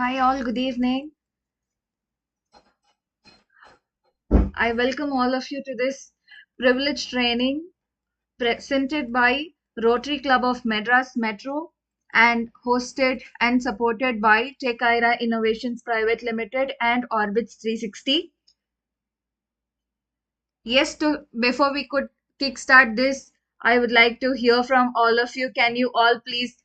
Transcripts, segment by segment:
Hi all, good evening. I welcome all of you to this privileged training presented by Rotary Club of Madras Metro and hosted and supported by Tech-iera Innovations Private Limited and Orbits 360. Yes, before we could kickstart this, I would like to hear from all of you. Can you all please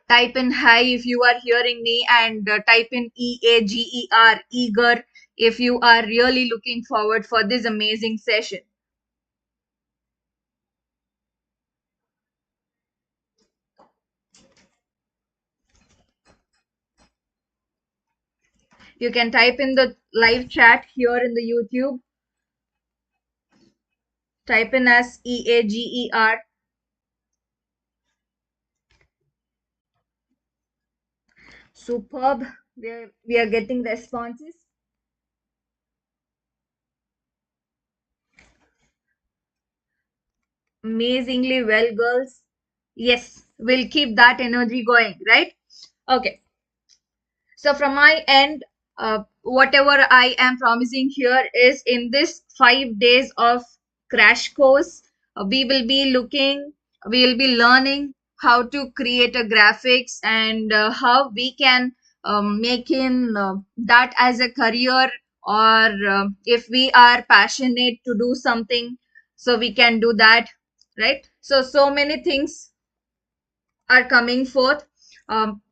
type in hi if you are hearing me, and type in EAGER, eager, if you are really looking forward for this amazing session. You can type in the live chat here in the YouTube. Type in as EAGER. Superb. We are getting responses. Amazingly well, girls. Yes, we'll keep that energy going, right? Okay. So from my end, whatever I am promising here is in this 5 days of crash course, we will be learning how to create a graphics and how we can make in that as a career, or if we are passionate to do something, so we can do that, right? So many things are coming forth. Um,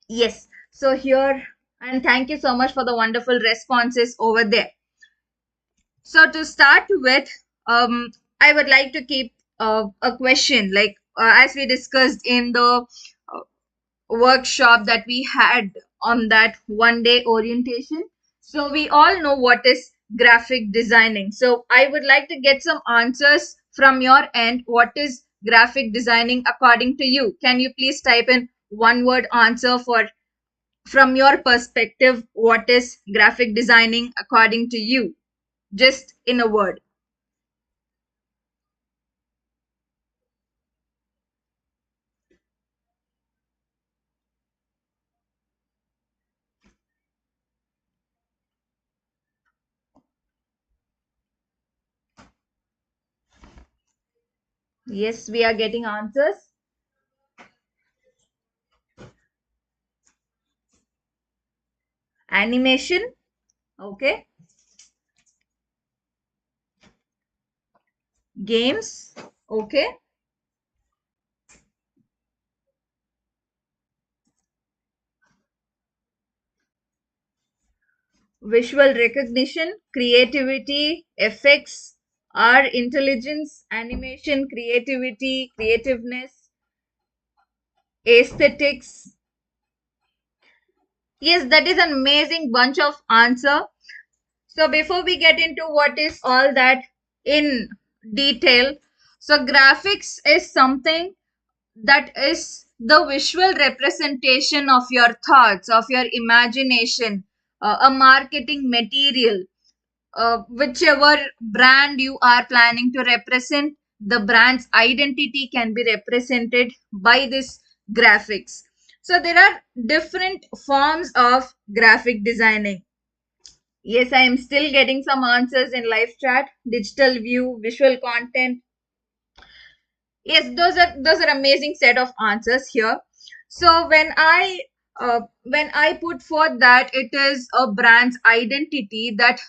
Yes. So here, and thank you so much for the wonderful responses over there. So to start with, I would like to keep a question, like as we discussed in the uh, workshop that we had on that 1 day orientation. So we all know what is graphic designing. So I would like to get some answers from your end. What is graphic designing according to you? Can you please type in one word answer for, from your perspective, what is graphic designing according to you? Just in a word. Yes, we are getting answers. Animation. Okay. Games. Okay. Visual recognition, creativity, effects, our intelligence, animation, creativity, creativeness, aesthetics. Yes, that is an amazing bunch of answer. So before we get into what is all that in detail, so graphics is something that is the visual representation of your thoughts, of your imagination, a marketing material, whichever brand you are planning to represent, the brand's identity can be represented by this graphics. So there are different forms of graphic designing. Yes, I am still getting some answers in live chat. Digital view, visual content. Yes, those are amazing set of answers here. So when I put forth that it is a brand's identity that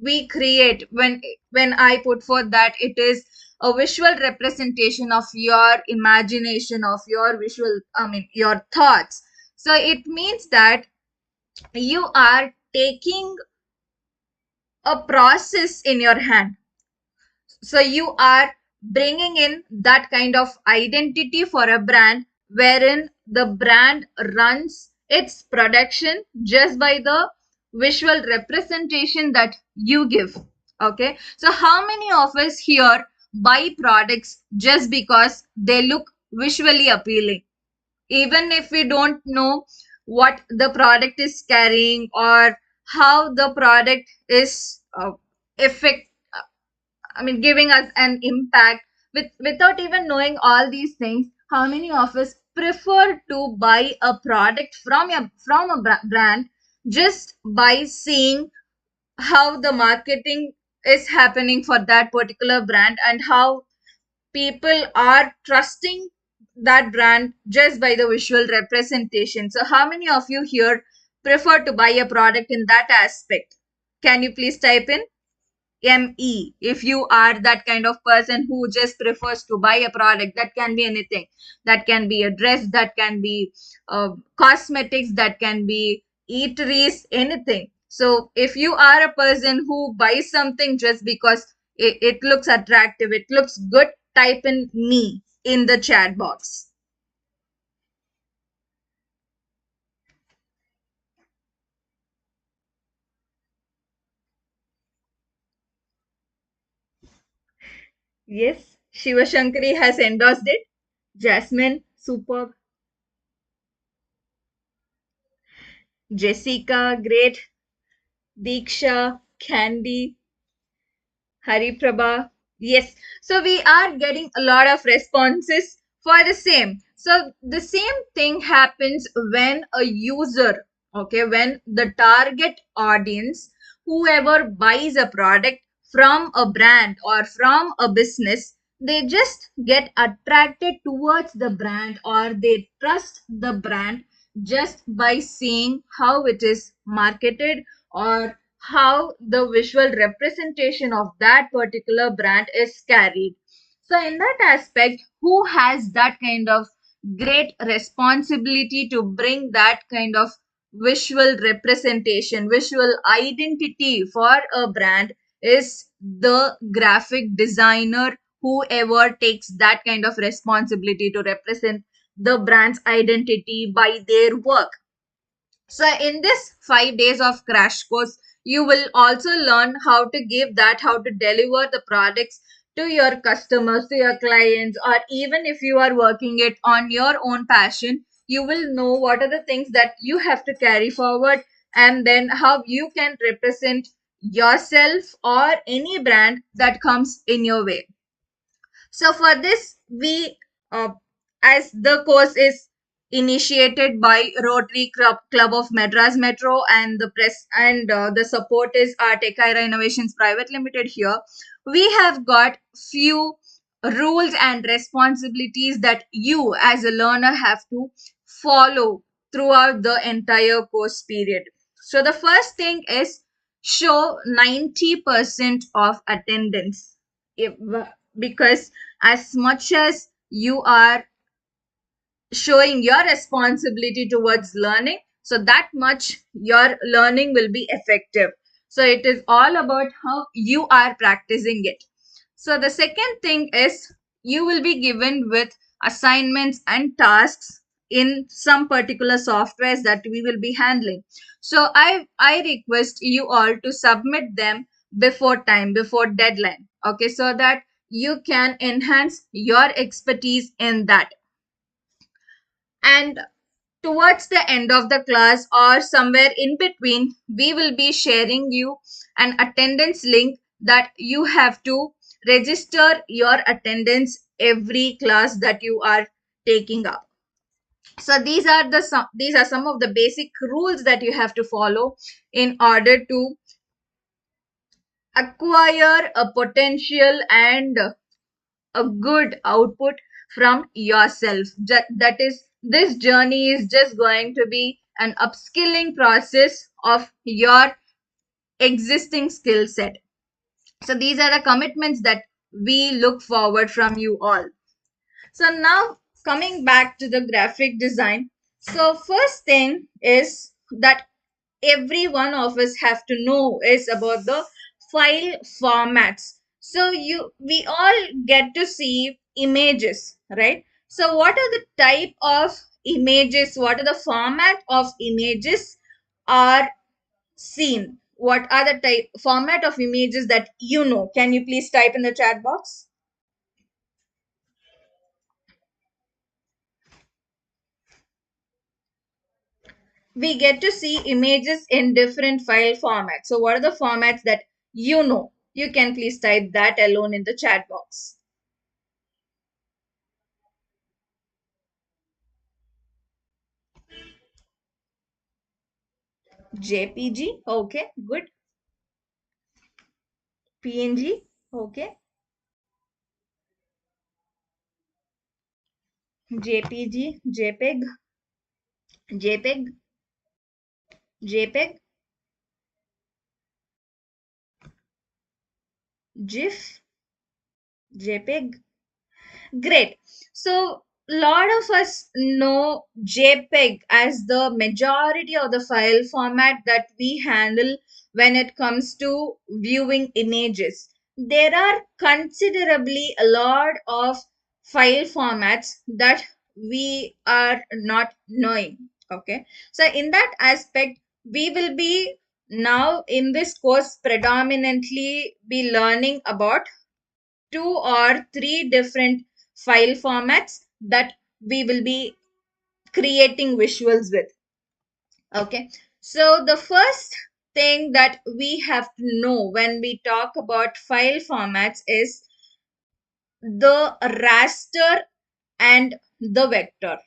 we create, when I put forth that it is a visual representation of your imagination, of your visual, I mean your thoughts. So it means that you are taking a process in your hand. So you are bringing in that kind of identity for a brand, wherein the brand runs its production just by the visual representation that you give. Okay. So how many of us here buy products just because they look visually appealing? Even if we don't know what the product is carrying, or how the product is effect I mean, giving us an impact, without even knowing all these things. How many of us prefer to buy a product from a brand just by seeing how the marketing is happening for that particular brand and how people are trusting that brand just by the visual representation. So how many of you here prefer to buy a product in that aspect? Can you please type in ME if you are that kind of person who just prefers to buy a product? That can be anything. That can be a dress, that can be cosmetics, that can be eateries, anything. So if you are a person who buys something just because it looks attractive, it looks good, type in me in the chat box. Yes, Shiva Shankari has endorsed it. Jasmine, superb. Jessica, great. Diksha, Candy, Hariprabha. Yes. So we are getting a lot of responses for the same. So the same thing happens when a user, okay, when the target audience, whoever buys a product from a brand or from a business, they just get attracted towards the brand or they trust the brand just by seeing how it is marketed or how the visual representation of that particular brand is carried. So, in that aspect, who has that kind of great responsibility to bring that kind of visual representation, visual identity for a brand is the graphic designer, whoever takes that kind of responsibility to represent the brand's identity by their work. So in this 5 days of crash course, you will also learn how to give that, how to deliver the products to your customers, to your clients, or even if you are working it on your own passion, you will know what are the things that you have to carry forward and then how you can represent yourself or any brand that comes in your way. So for this, uh, as the course is initiated by Rotary Club of Madras Metro and the press and the support is our Tech-iera Innovations Private Limited here, we have got few rules and responsibilities that you as a learner have to follow throughout the entire course period. So the first thing is show 90% of attendance. If, because as much as you are showing your responsibility towards learning, so that much your learning will be effective. So it is all about how you are practicing it. So the second thing is you will be given with assignments and tasks in some particular softwares that we will be handling. So I request you all to submit them before time, before deadline, okay, so that you can enhance your expertise in that. And towards the end of the class or somewhere in between, we will be sharing you an attendance link that you have to register your attendance every class that you are taking up. So these are some of the basic rules that you have to follow in order to acquire a potential and a good output from yourself. That is, this journey is just going to be an upskilling process of your existing skill set. So these are the commitments that we look forward from you all. So now coming back to the graphic design. So first thing is that every one of us have to know is about the file formats. So we all get to see images, right? So what are the type of images, what are the format of images are seen? What are the type format of images that you know? Can you please type in the chat box? We get to see images in different file formats. So what are the formats that you know? You can please type that alone in the chat box. JPG, okay, good. PNG, okay. JPG, JPEG, JPEG, JPEG, GIF, JPEG. Great. So, lot of us know JPEG as the majority of the file format that we handle when it comes to viewing images. There are considerably a lot of file formats that we are not knowing. Okay. So, in that aspect, we will be now in this course predominantly be learning about two or three different file formats that we will be creating visuals with. Okay, so the first thing that we have to know when we talk about file formats is the raster and the vector.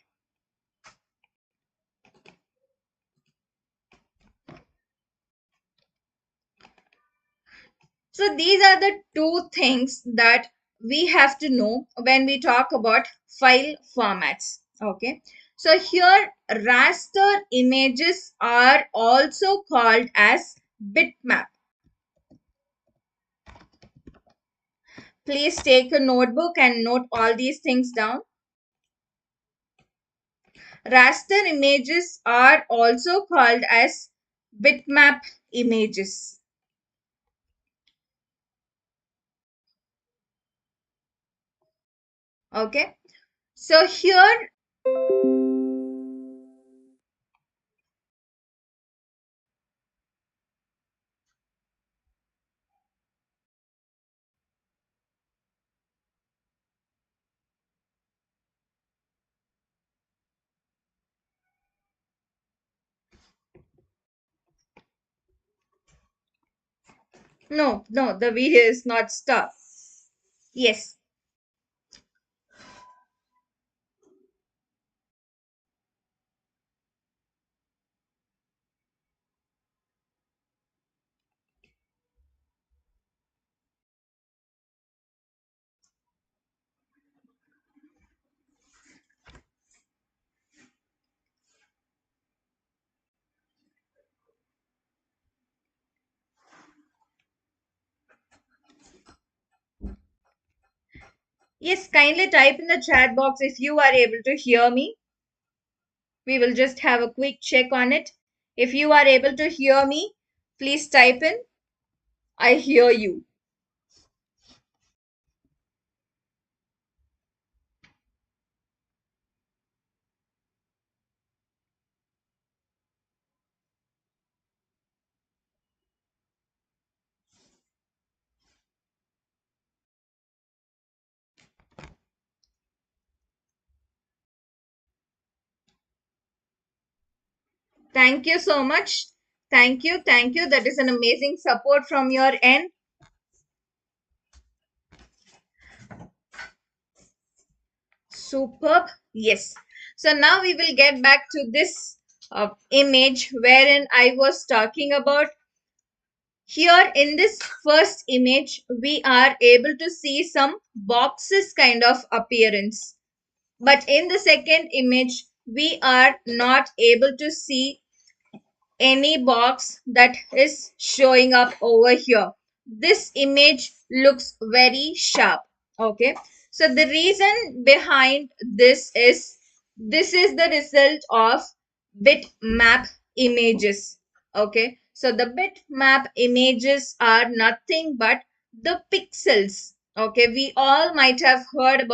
So these are the two things that we have to know when we talk about file formats. Okay. So here raster images are also called as bitmap. Please take a notebook and note all these things down. Raster images are also called as bitmap images. Okay. So here, no, the video is not stop. Yes. Yes, kindly type in the chat box if you are able to hear me. We will just have a quick check on it. If you are able to hear me, please type in, I hear you. Thank you so much. Thank you. Thank you. That is an amazing support from your end. Superb. Yes. So now we will get back to this image wherein I was talking about. Here in this first image, we are able to see some boxes kind of appearance. But in the second image, we are not able to see any box that is showing up over here. This image looks very sharp. Okay. So the reason behind this is the result of bitmap images. Okay. So the bitmap images are nothing but the pixels. Okay. We all might have heard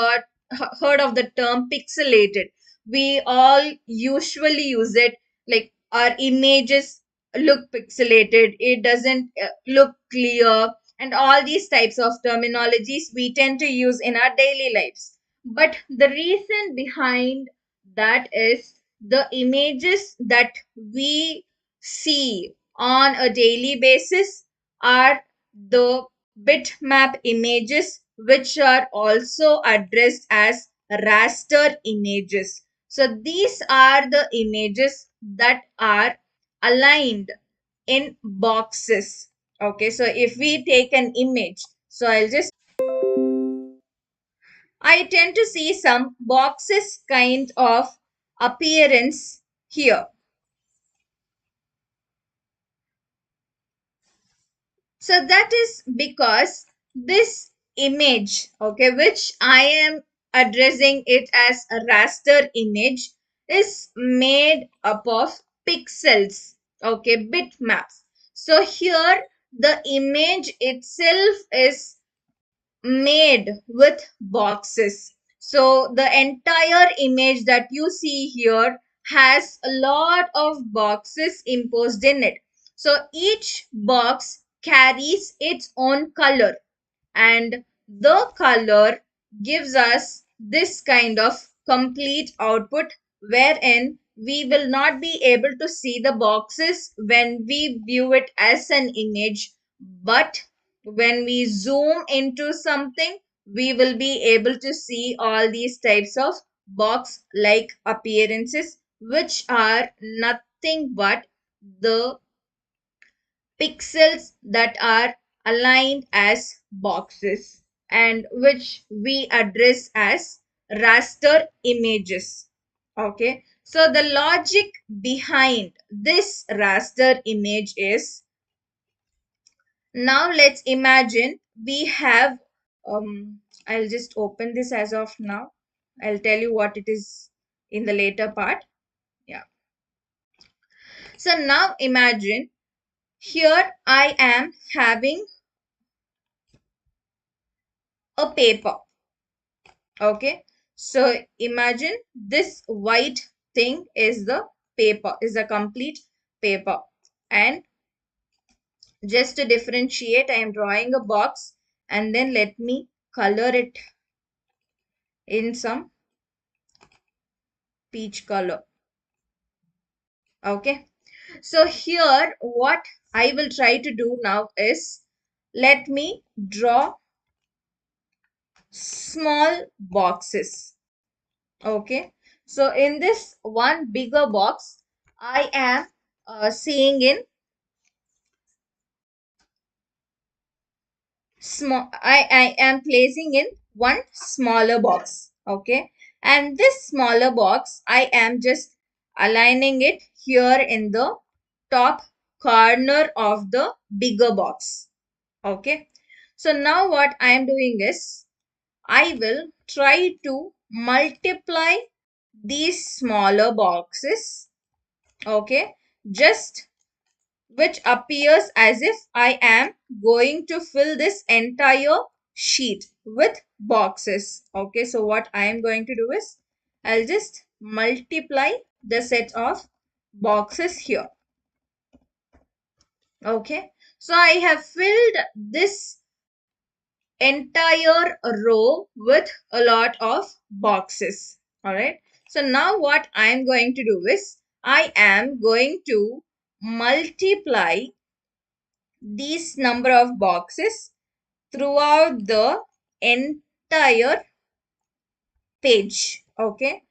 of the term pixelated. We all usually use it like our images look pixelated, it doesn't look clear, and all these types of terminologies we tend to use in our daily lives. But the reason behind that is the images that we see on a daily basis are the bitmap images, which are also addressed as raster images. So these are the images that are aligned in boxes. Okay, so if we take an image, so I tend to see some boxes kind of appearance here. So that is because this image, okay, which I am addressing it as a raster image, is made up of pixels, okay, bitmaps. So here the image itself is made with boxes. So the entire image that you see here has a lot of boxes imposed in it. So each box carries its own color, and the color gives us this kind of complete output, wherein we will not be able to see the boxes when we view it as an image, but when we zoom into something, we will be able to see all these types of box like appearances, which are nothing but the pixels that are aligned as boxes, and which we address as raster images. Okay, so the logic behind this raster image is, now let's imagine we have, I'll just open this as of now. I'll tell you what it is in the later part. Yeah. So now imagine here I am having a paper. Okay. So imagine this white thing is the paper, is a complete paper. And just to differentiate, I am drawing a box, and then let me color it in some peach color. Okay. So here what I will try to do now is, let me draw small boxes. Okay. So in this one bigger box, I am seeing in small, I am placing in one smaller box. Okay. And this smaller box, I am just aligning it here in the top corner of the bigger box. Okay. So now what I am doing is, I will try to multiply these smaller boxes. Okay. Just which appears as if I am going to fill this entire sheet with boxes. Okay. So what I am going to do is, I'll just multiply the set of boxes here. Okay. So I have filled this entire row with a lot of boxes. All right. So now what I am going to do is, I am going to multiply these number of boxes throughout the entire page. Okay.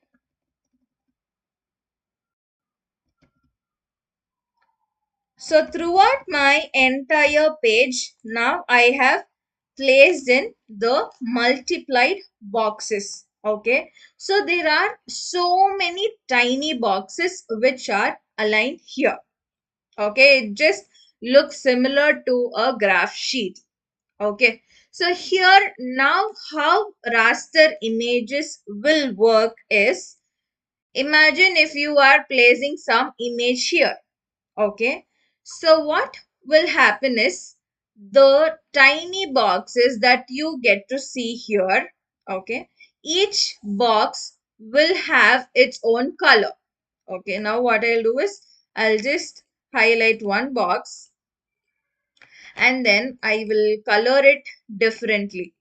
So throughout my entire page, now I have placed in the multiplied boxes. Okay. So there are so many tiny boxes which are aligned here. Okay. It just looks similar to a graph sheet. Okay. So here now how raster images will work is, imagine if you are placing some image here. Okay. So what will happen is, the tiny boxes that you get to see here, okay, each box will have its own color. Okay. Now what I'll do is, I'll just highlight one box, and then I will color it differently.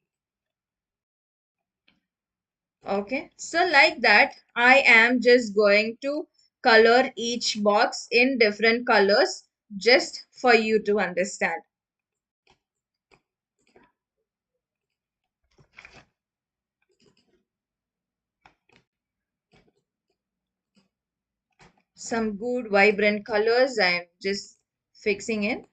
Okay. So like that, I am just going to color each box in different colors just for you to understand. some good vibrant colors. I'm just fixing it.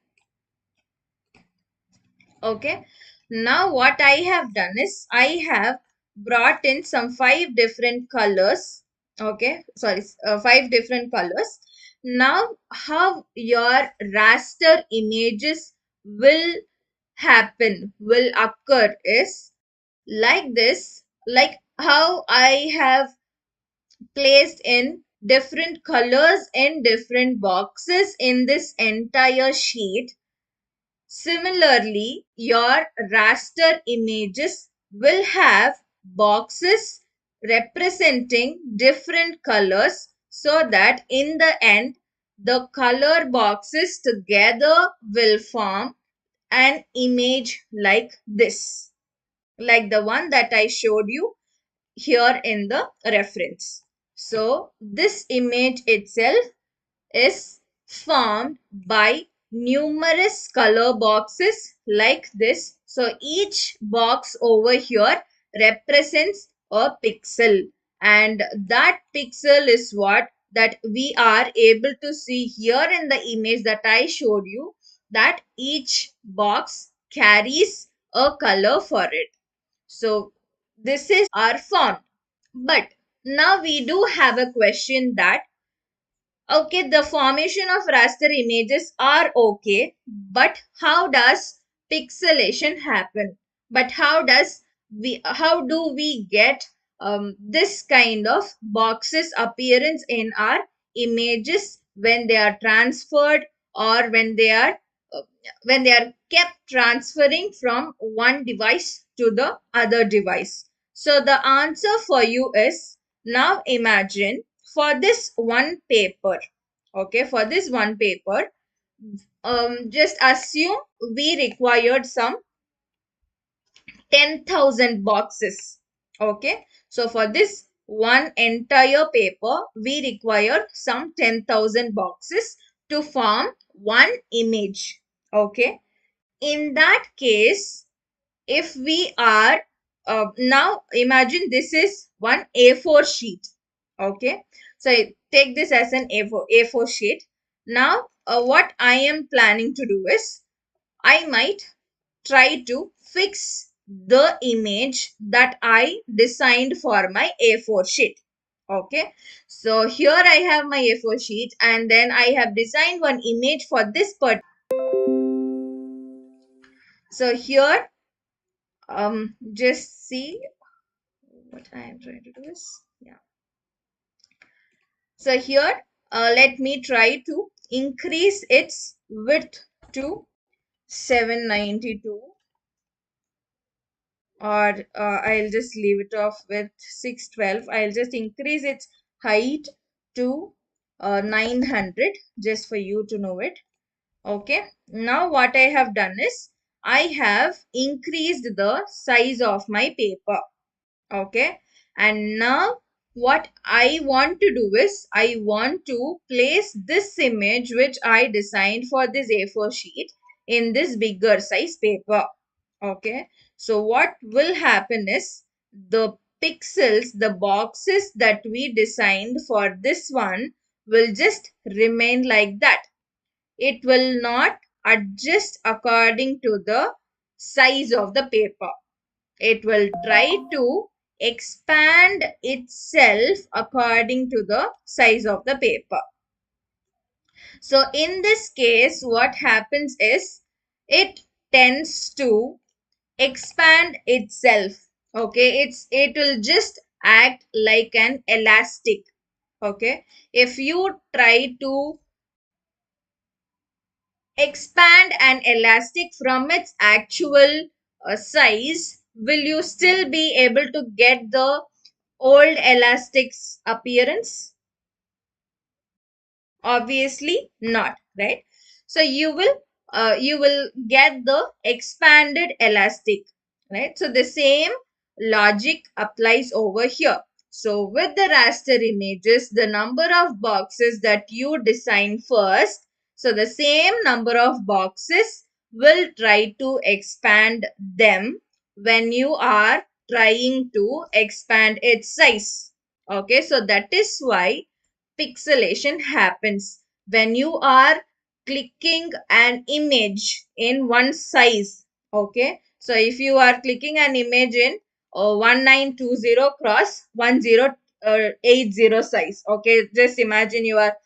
Okay, now what I have done is I have brought in some 5 different colors. Okay, sorry, 5 different colors. Now how your raster images will will occur is like this, like how I have placed in different colors in different boxes in this entire sheet. Similarly, your raster images will have boxes representing different colors, so that in the end, the color boxes together will form an image like this, like the one that I showed you here in the reference. So this image itself is formed by numerous color boxes like this. So each box over here represents a pixel, and that pixel is what that we are able to see here in the image that I showed you, that each box carries a color for it. So this is our font. But now we do have a question that, okay, the formation of raster images are okay, but how does pixelation happen? But how do we get this kind of boxes appearance in our images when they are transferred, or uh, when they are kept transferring from one device to the other device? So the answer for you is, now imagine for this one paper, okay, for this one paper, just assume we required some 10,000 boxes. Okay, so for this one entire paper, we require some 10,000 boxes to form one image. Okay, in that case, if we are now imagine this is one A4 sheet. Okay, so take this as an A4 sheet. Now what I am planning to do is I might try to fix the image that I designed for my A4 sheet. Okay, so here I have my A4 sheet, and then I have designed one image for this part. So here just see what I am trying to do is, yeah. So here, let me try to increase its width to 792, or I'll just leave it off with 612. I'll just increase its height to 900 just for you to know it. Okay. Now what I have done is I have increased the size of my paper. Okay, and now what I want to do is I want to place this image which I designed for this A4 sheet in this bigger size paper. Okay, so what will happen is the pixels, the boxes that we designed for this one will just remain like that. It will not adjust according to the size of the paper. It will try to expand itself according to the size of the paper. So in this case, what happens is it tends to expand itself. Okay, it will just act like an elastic. Okay, if you try to expand an elastic from its actual size, will you still be able to get the old elastic's appearance? Obviously not, right? So you will get the expanded elastic, right? So the same logic applies over here. So with the raster images, the number of boxes that you design first, so the same number of boxes will try to expand them when you are trying to expand its size. Okay, so that is why pixelation happens when you are clicking an image in one size. Okay, so if you are clicking an image in 1920 cross 1080 size. Okay, just imagine you are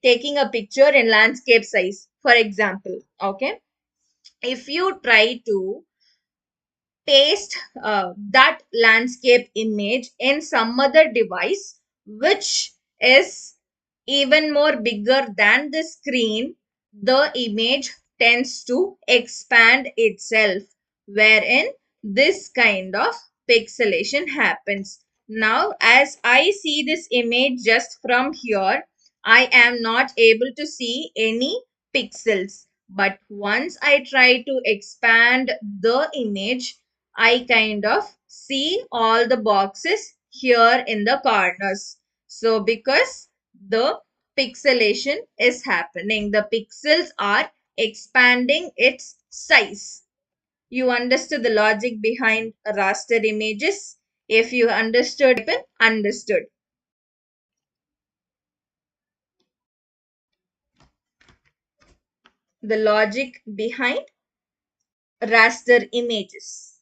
taking a picture in landscape size, for example. Okay, if you try to paste that landscape image in some other device which is even more bigger than the screen, the image tends to expand itself, wherein this kind of pixelation happens. Now, as I see this image just from here, I am not able to see any pixels. But once I try to expand the image, I kind of see all the boxes here in the corners. So because the pixelation is happening, the pixels are expanding its size. You understood the logic behind raster images? If you understood, understood. The logic behind raster images.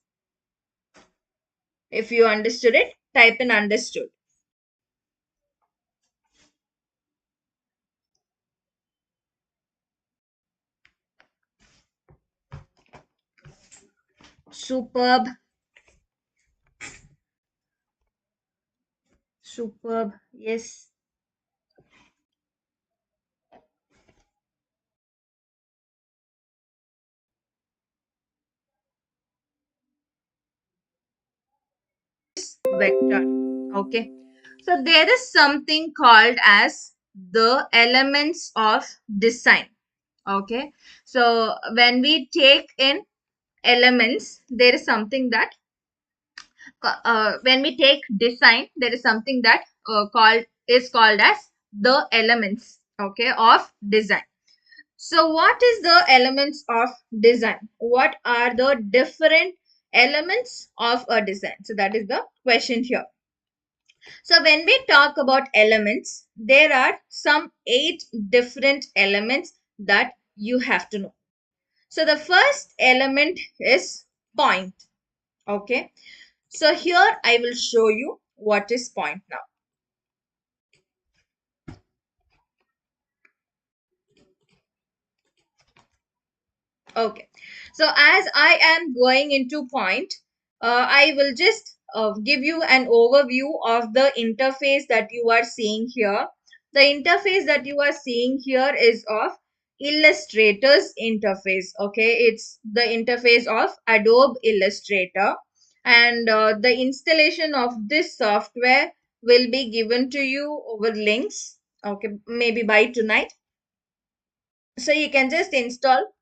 If you understood it, type in understood. Superb. Superb. Yes. Vector. Okay. So there is something called as the elements of design. Okay. So when we take in elements, there is something that when we take design, there is something that called as the elements. Okay, of design. So what is the elements of design? What are the different elements of a design? So that is the question here. So when we talk about elements, there are some 8 different elements that you have to know. So the first element is point. Okay. So here I will show you what is point now. Okay, so as I am going into point, I will just give you an overview of the interface that you are seeing here. The interface that you are seeing here is of Illustrator's interface. Okay, it's the interface of Adobe Illustrator, and the installation of this software will be given to you over links. Okay, maybe by tonight. So you can just install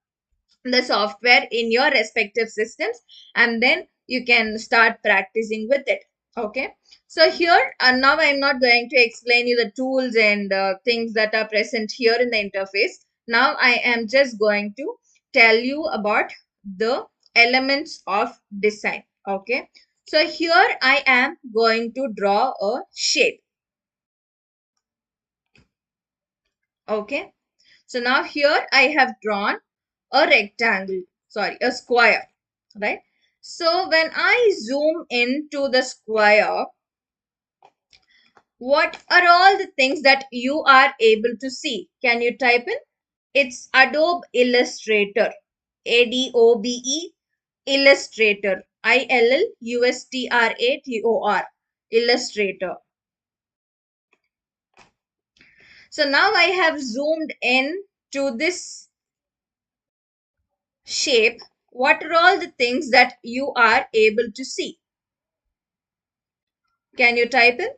the software in your respective systems, and then you can start practicing with it. Okay, so here now I'm not going to explain you the tools and things that are present here in the interface. Now I am just going to tell you about the elements of design. Okay, so here I am going to draw a shape. Okay, so now here I have drawn a rectangle, sorry, a square, right? So when I zoom into the square, what are all the things that you are able to see? Can you type in? It's Adobe Illustrator, Adobe Illustrator, Illustrator, Illustrator. So now I have zoomed in to this shape. What are all the things that you are able to see? Can you type in?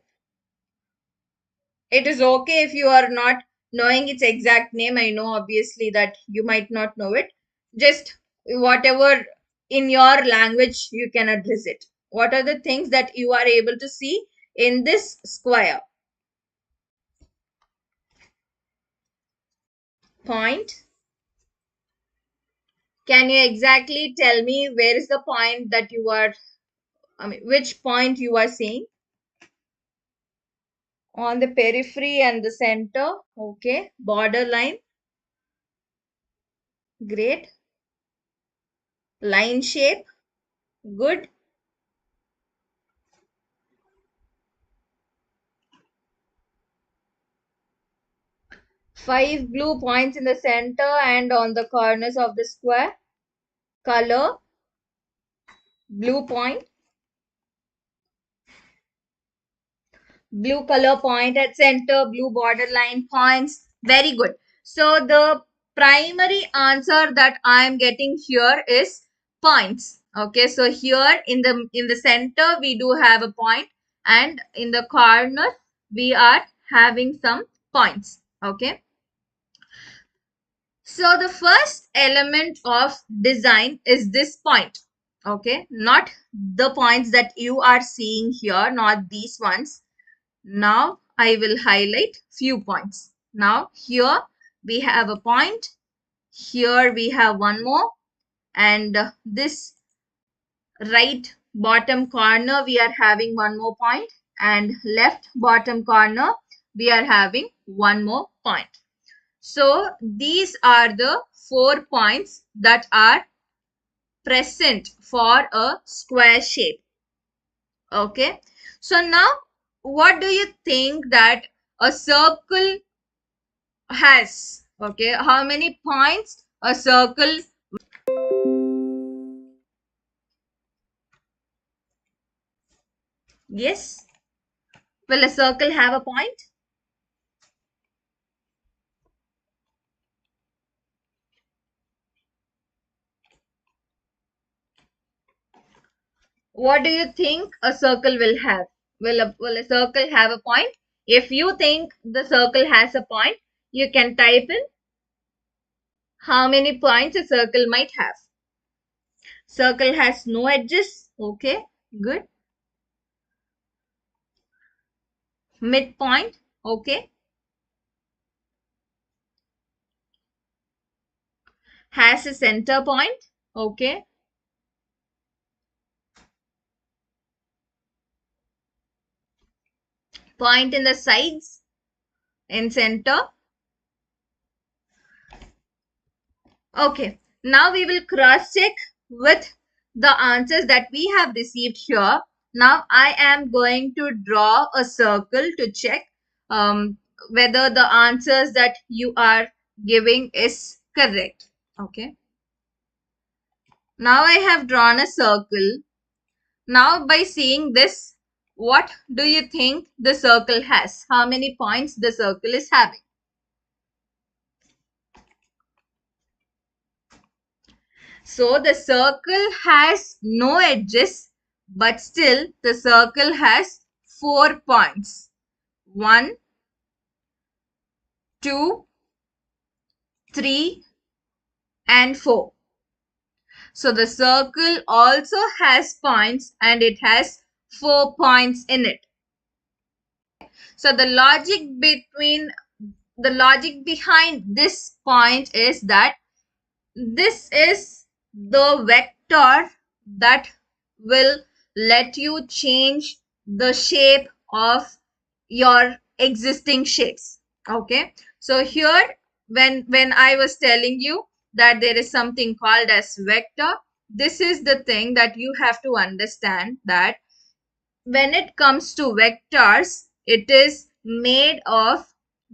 It is okay if you are not knowing its exact name. I know obviously that you might not know it. Just whatever in your language you can address it. What are the things that you are able to see in this square? Point. Can you exactly tell me where is the point that you are, I mean, which point you are seeing? on the periphery and the center. Okay, borderline. Great. Line shape. Good. Five blue points in the center and on the corners of the square. Color. Blue point. Blue color point at center, blue borderline points. Very good. So the primary answer that I am getting here is points. Okay, so here in the center we do have a point, and in the corner we are having some points. Okay. So the first element of design is this point. Okay, not the points that you are seeing here, not these ones. Now I will highlight few points. Now here we have a point. Here we have one more. And this right bottom corner we are having one more point. And left bottom corner we are having one more point. So these are the 4 points that are present for a square shape. Okay. So now what do you think that a circle has? Okay, how many points a circle? Yes, will a circle have a point? What do you think a circle will have? Will a circle have a point? If you think the circle has a point, you can type in how many points a circle might have. Circle has no edges. Okay, good. Midpoint. Okay. Has a center point. Okay. Point in the sides. In center. Okay. Now we will cross check with the answers that we have received here. Now I am going to draw a circle to check whether the answers that you are giving is correct. Okay. Now I have drawn a circle. Now by seeing this, what do you think the circle has? How many points the circle is having? So the circle has no edges, but still the circle has 4 points. 1, 2, 3 and 4. So the circle also has points and it has 4 points in it. So the logic behind this point is that this is the vector that will let you change the shape of your existing shapes. Okay, so here when I was telling you that there is something called as vector, this is the thing that you have to understand, that when it comes to vectors, it is made of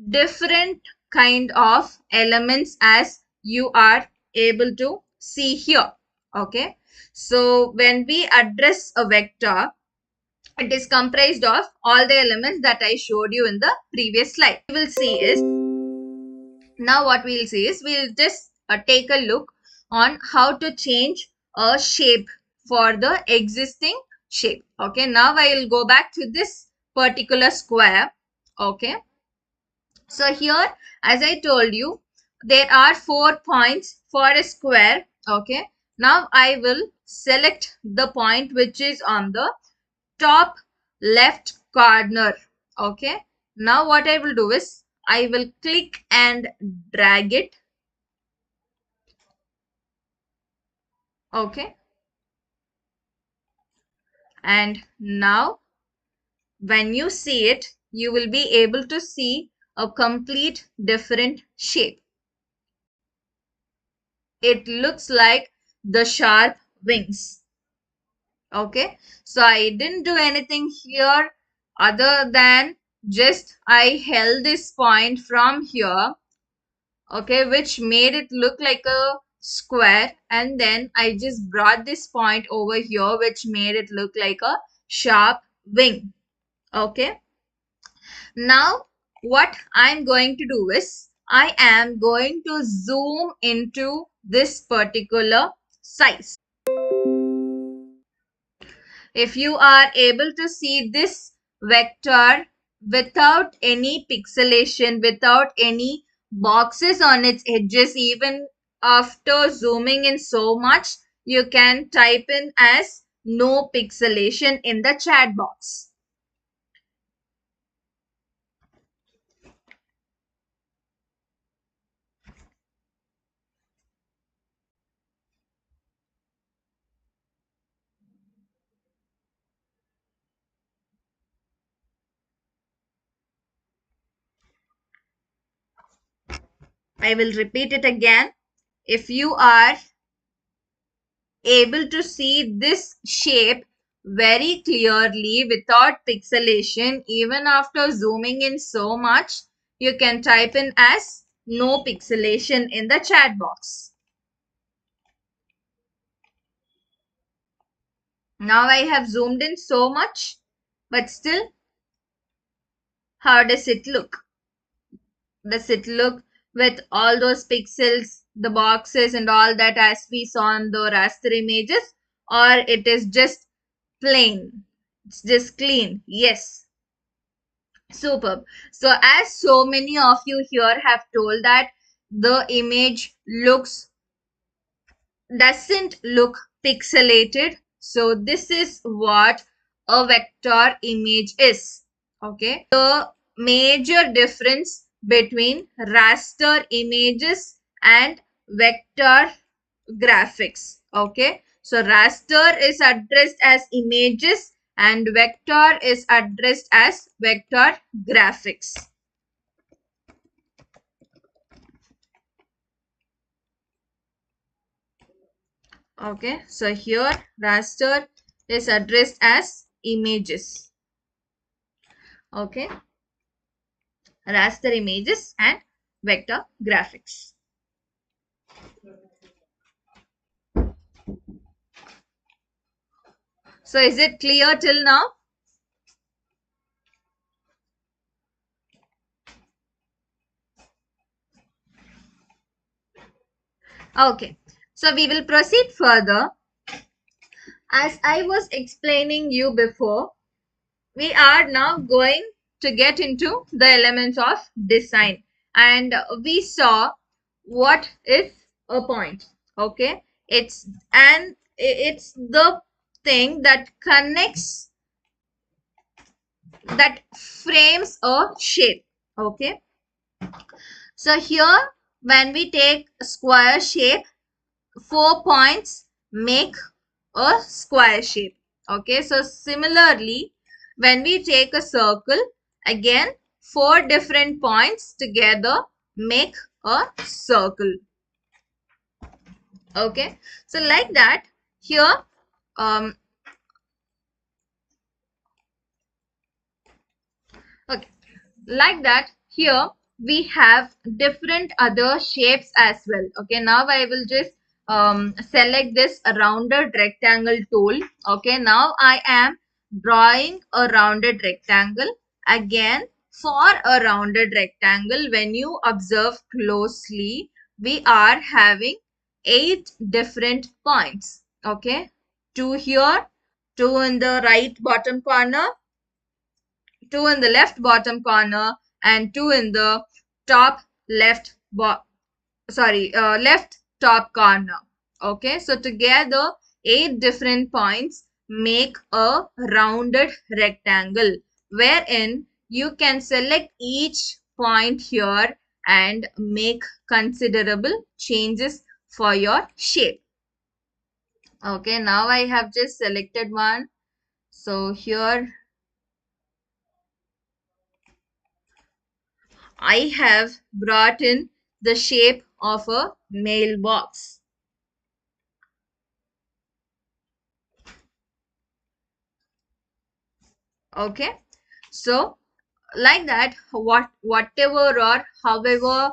different kind of elements, as you are able to see here. Okay, so when we address a vector, it is comprised of all the elements that I showed you in the previous slide. We will see is, now what we'll see is, we'll just take a look on how to change a shape for the existing shape. Okay, now I will go back to this particular square. Okay, so here, as I told you, there are 4 points for a square. Okay, now I will select the point which is on the top left corner. Okay, now what I will do is, I will click and drag it. Okay, and now when you see it, you will be able to see a complete different shape. It looks like the sharp wings. Okay, so I didn't do anything here other than just I held this point from here, okay, which made it look like a square, and then I just brought this point over here which made it look like a sharp wing. Okay, now what I'm going to do is I am going to zoom into this particular size. If you are able to see this vector without any pixelation, without any boxes on its edges, even after zooming in so much, you can type in as no pixelation in the chat box. I will repeat it again. If you are able to see this shape very clearly without pixelation, even after zooming in so much, you can type in as no pixelation in the chat box. Now I have zoomed in so much, but still, how does it look? Does it look with all those pixels, the boxes and all that as we saw on the raster images, or it is just plain? It's just clean. Yes. Superb. So as so many of you here have told that the image doesn't look pixelated. So this is what a vector image is. Okay. The major difference between raster images and vector graphics. Okay. So raster is addressed as images and vector is addressed as vector graphics. Okay, so here raster is addressed as images. Okay, raster images and vector graphics. So is it clear till now? Okay, so we will proceed further. As I was explaining you before, we are now going to get into the elements of design, and we saw what is a point. Okay, it's the thing that connects, that frames a shape. Okay, so here when we take a square shape, 4 points make a square shape. Okay, so similarly when we take a circle, again 4 different points together make a circle. Okay, so like that here okay, like that here we have different other shapes as well. Okay, now I will just select this rounded rectangle tool. Okay, now I am drawing a rounded rectangle. Again, for a rounded rectangle, when you observe closely, we are having 8 different points. Okay, 2 here, 2 in the right bottom corner, 2 in the left bottom corner, and 2 in the top left left top corner. Okay, so together 8 different points make a rounded rectangle, wherein you can select each point here and make considerable changes for your shape. Okay, now I have just selected one. So here I have brought in the shape of a mailbox. Okay, so like that, whatever or however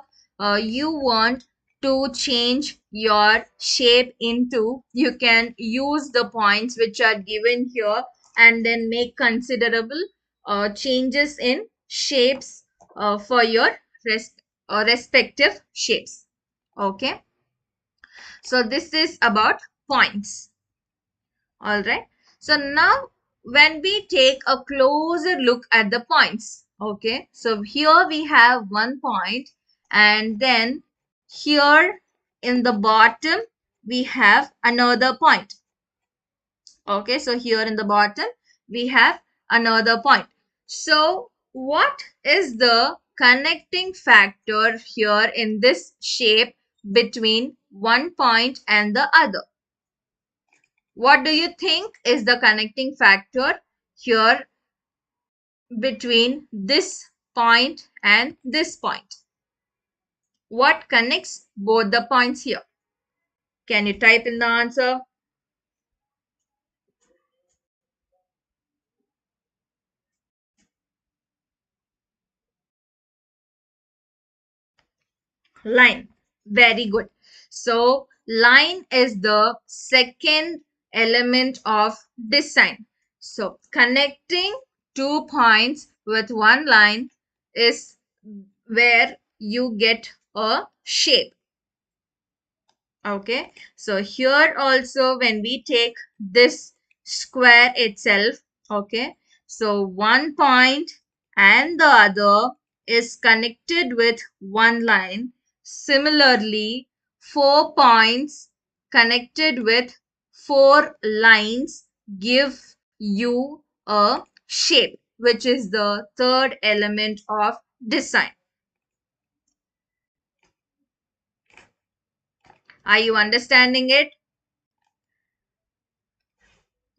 you want to change your shape into, you can use the points which are given here and then make considerable changes in shapes for your respective shapes. Okay, so this is about points. All right. So now when we take a closer look at the points, okay. So here we have one point, and then here in the bottom we have another point. Okay. So here in the bottom we have another point. So what is the connecting factor here in this shape between one point and the other? What do you think is the connecting factor here between this point and this point? What connects both the points here? Can you type in the answer? Line. Very good. So line is the second element of design. So connecting two points with one line is where you get a shape. Okay, so here also when we take this square itself, okay, so one point and the other is connected with one line. Similarly, 4 points connected with 4 lines give you a shape, which is the third element of design. Are you understanding it?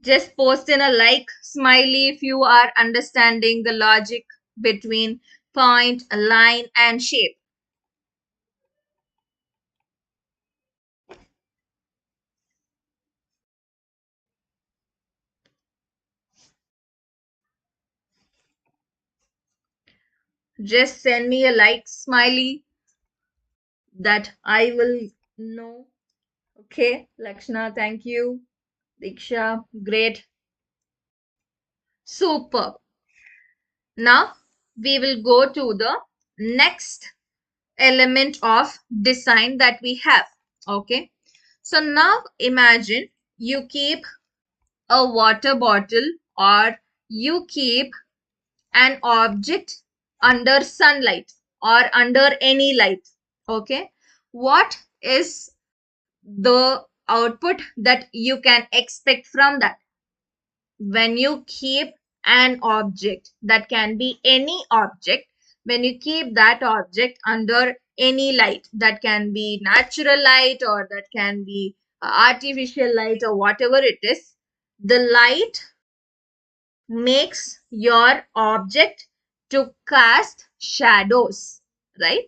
Just post in a like smiley if you are understanding the logic between point, line, and shape. Just send me a like smiley that I will know. Okay, Lakshna, thank you. Diksha, great. Superb. Now we will go to the next element of design that we have. Okay, so now imagine you keep a water bottle or you keep an object under sunlight or under any light. Okay, what is the output that you can expect from that? When you keep an object, that can be any object, when you keep that object under any light, that can be natural light or that can be artificial light or whatever it is, the light makes your object to cast shadows, right?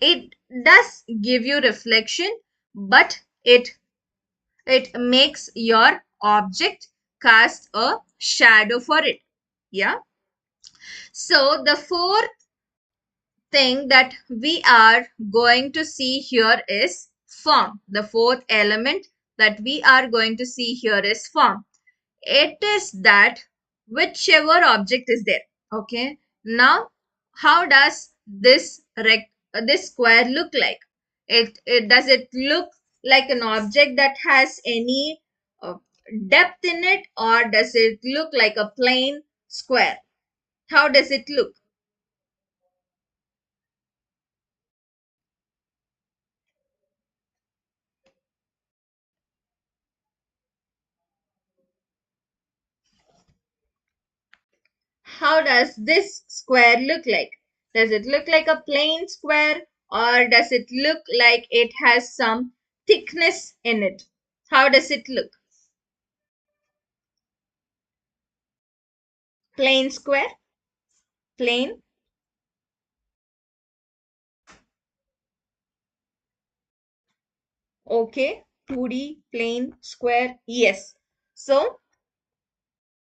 It does give you reflection, but it makes your object cast a shadow for it. Yeah. So the fourth thing that we are going to see here is form. The fourth element that we are going to see here is form. It is that whichever object is there. Okay, now how does this square look like? It does it look like an object that has any uh, depth in it, or does it look like a plain square? How does it look? How does this square look like? Does it look like a plain square, or does it look like it has some thickness in it? How does it look? Plain square? Plain? Okay, 2D, plane, square, yes. So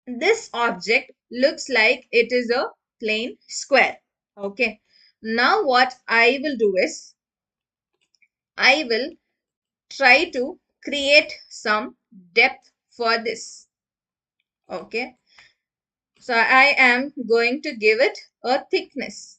this object looks like it is a plain square. Okay. Now what I will do is I will try to create some depth for this. Okay. So I am going to give it a thickness.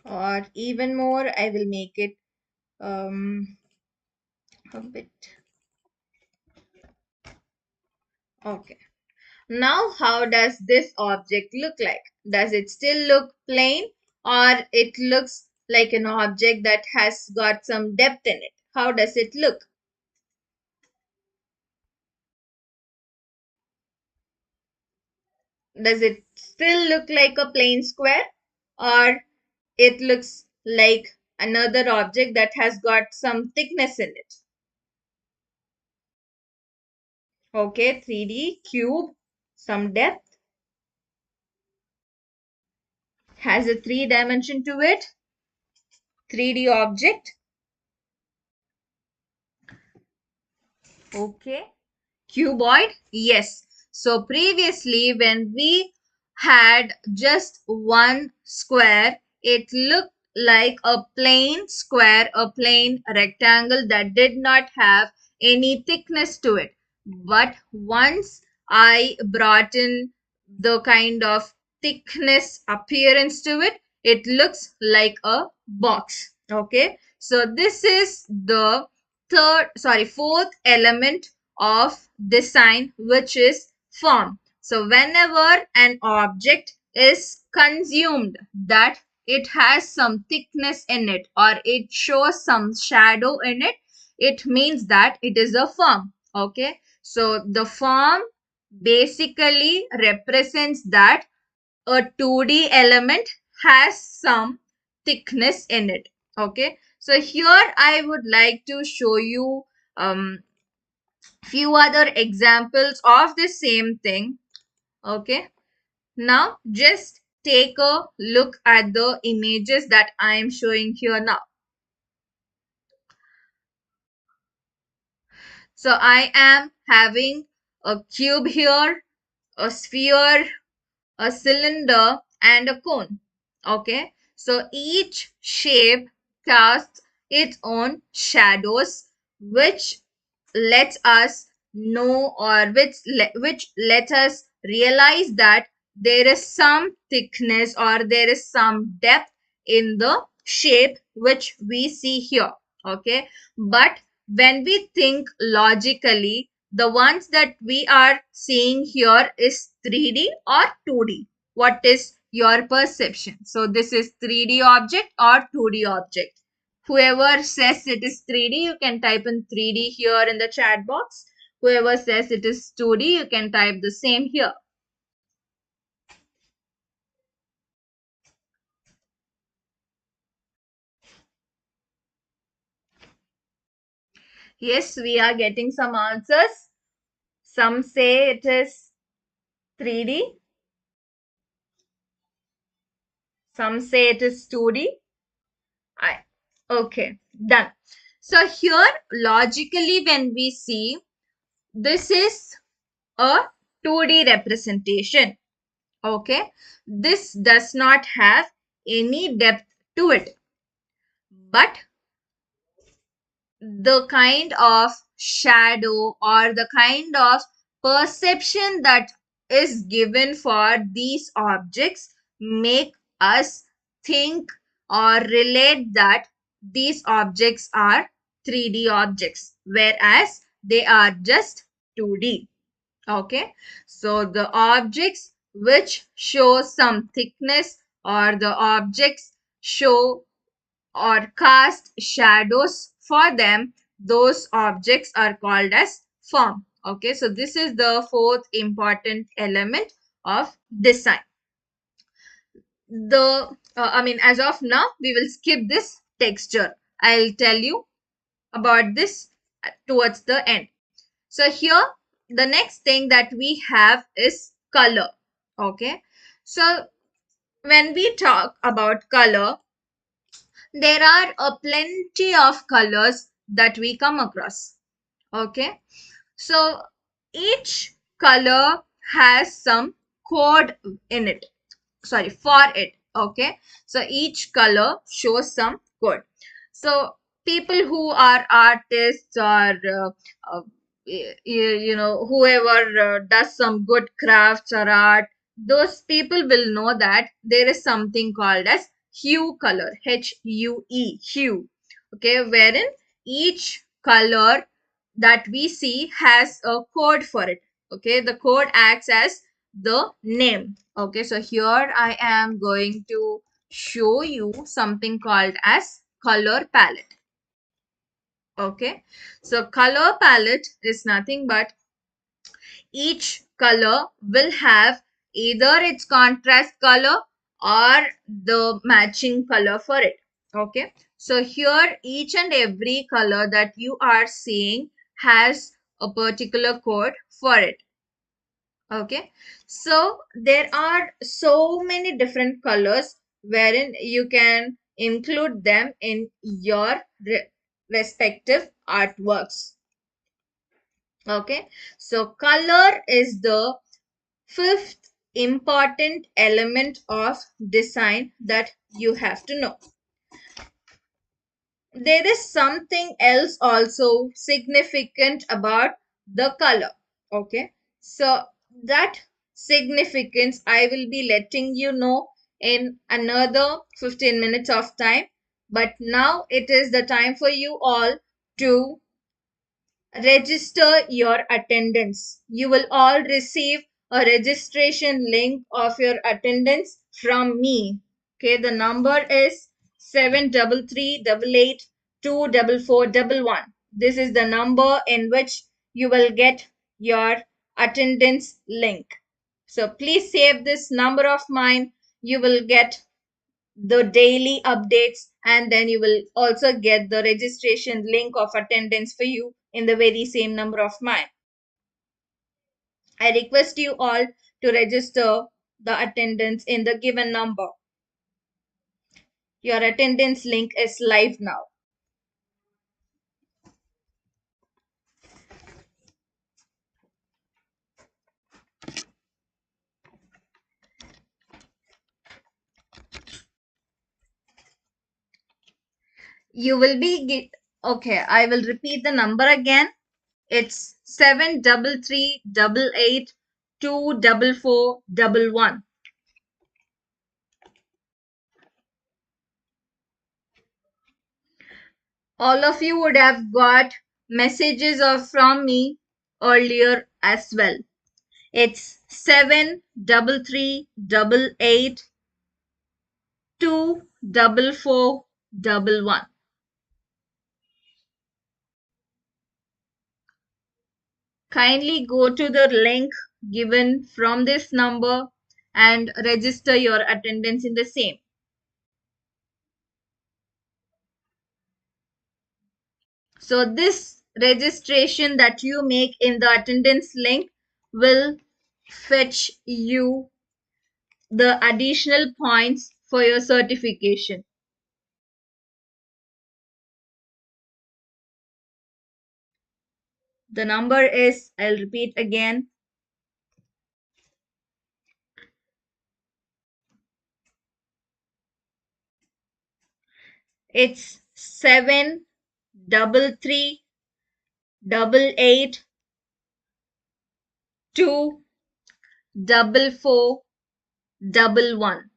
Or even more, I will make it a bit. Okay. Now, how does this object look like? Does it still look plain or it looks like an object that has got some depth in it? How does it look? Does it still look like a plain square or it looks like another object that has got some thickness in it? Okay, 3D cube, some depth, has a 3 dimension to it, 3D object. Okay. Cuboid? Yes. So previously when we had just one square, it looked like a plain square, a plain rectangle that did not have any thickness to it. But once I brought in the kind of thickness appearance to it, it looks like a box. Okay. So this is the fourth element of design, which is form. So whenever an object is consumed that it has some thickness in it or it shows some shadow in it, it means that it is a form. Okay. So the form basically represents that a 2D element has some thickness in it. Okay. So here I would like to show you few other examples of the same thing. Okay. Now just take a look at the images that I am showing here now. So I am having a cube here, a sphere, a cylinder, and a cone. Okay. So each shape casts its own shadows, which lets us know or which lets us realize that there is some thickness or there is some depth in the shape which we see here. Okay. But when we think logically, the ones that we are seeing here is 3D or 2D. What is your perception? So this is 3D object or 2D object? Whoever says it is 3D, you can type in 3D here in the chat box. Whoever says it is 2D, you can type the same here. Yes, we are getting some answers. Some say it is 3D. Some say it is 2D. Okay, done. So here, logically, when we see, this is a 2D representation. Okay, this does not have any depth to it. But the kind of shadow or the kind of perception that is given for these objects make us think or relate that these objects are 3D objects, whereas they are just 2D. Okay, so the objects which show some thickness, or the objects show or cast shadows for them, those objects are called as form. Okay, so this is the fourth important element of design. As of now, we will skip this texture. I'll tell you about this towards the end. So here, the next thing that we have is color. Okay, so when we talk about color, there are a plenty of colors that we come across. Okay, so each color has some code in it, sorry, for it. Okay, so each color shows some code. So people who are artists, or whoever does some good crafts or art, those people will know that there is something called as hue color, HUE, hue. Okay, wherein each color that we see has a code for it. Okay, the code acts as the name. Okay, so here I am going to show you something called as color palette. Okay, so color palette is nothing but each color will have either its contrast color or the matching color for it. Okay, so here each and every color that you are seeing has a particular code for it. Okay, so there are so many different colors wherein you can include them in your respective artworks. Okay, so color is the fifth important element of design that you have to know. There is something else also significant about the color. Okay, so that significance I will be letting you know in another 15 minutes of time, but now it is the time for you all to register your attendance. You will all receive a registration link of your attendance from me. Okay, the number is 733882441. This is the number in which you will get your attendance link. So please save this number of mine. You will get the daily updates, and then you will also get the registration link of attendance for you in the very same number of mine. I request you all to register the attendance in the given number. Your attendance link is live now. You will be okay, I will repeat the number again. It's 733882441. All of you would have got messages from me earlier as well. It's 733882441. Kindly go to the link given from this number and register your attendance in the same. So this registration that you make in the attendance link will fetch you the additional points for your certification. The number is, I'll repeat again, it's 733882441. 4411.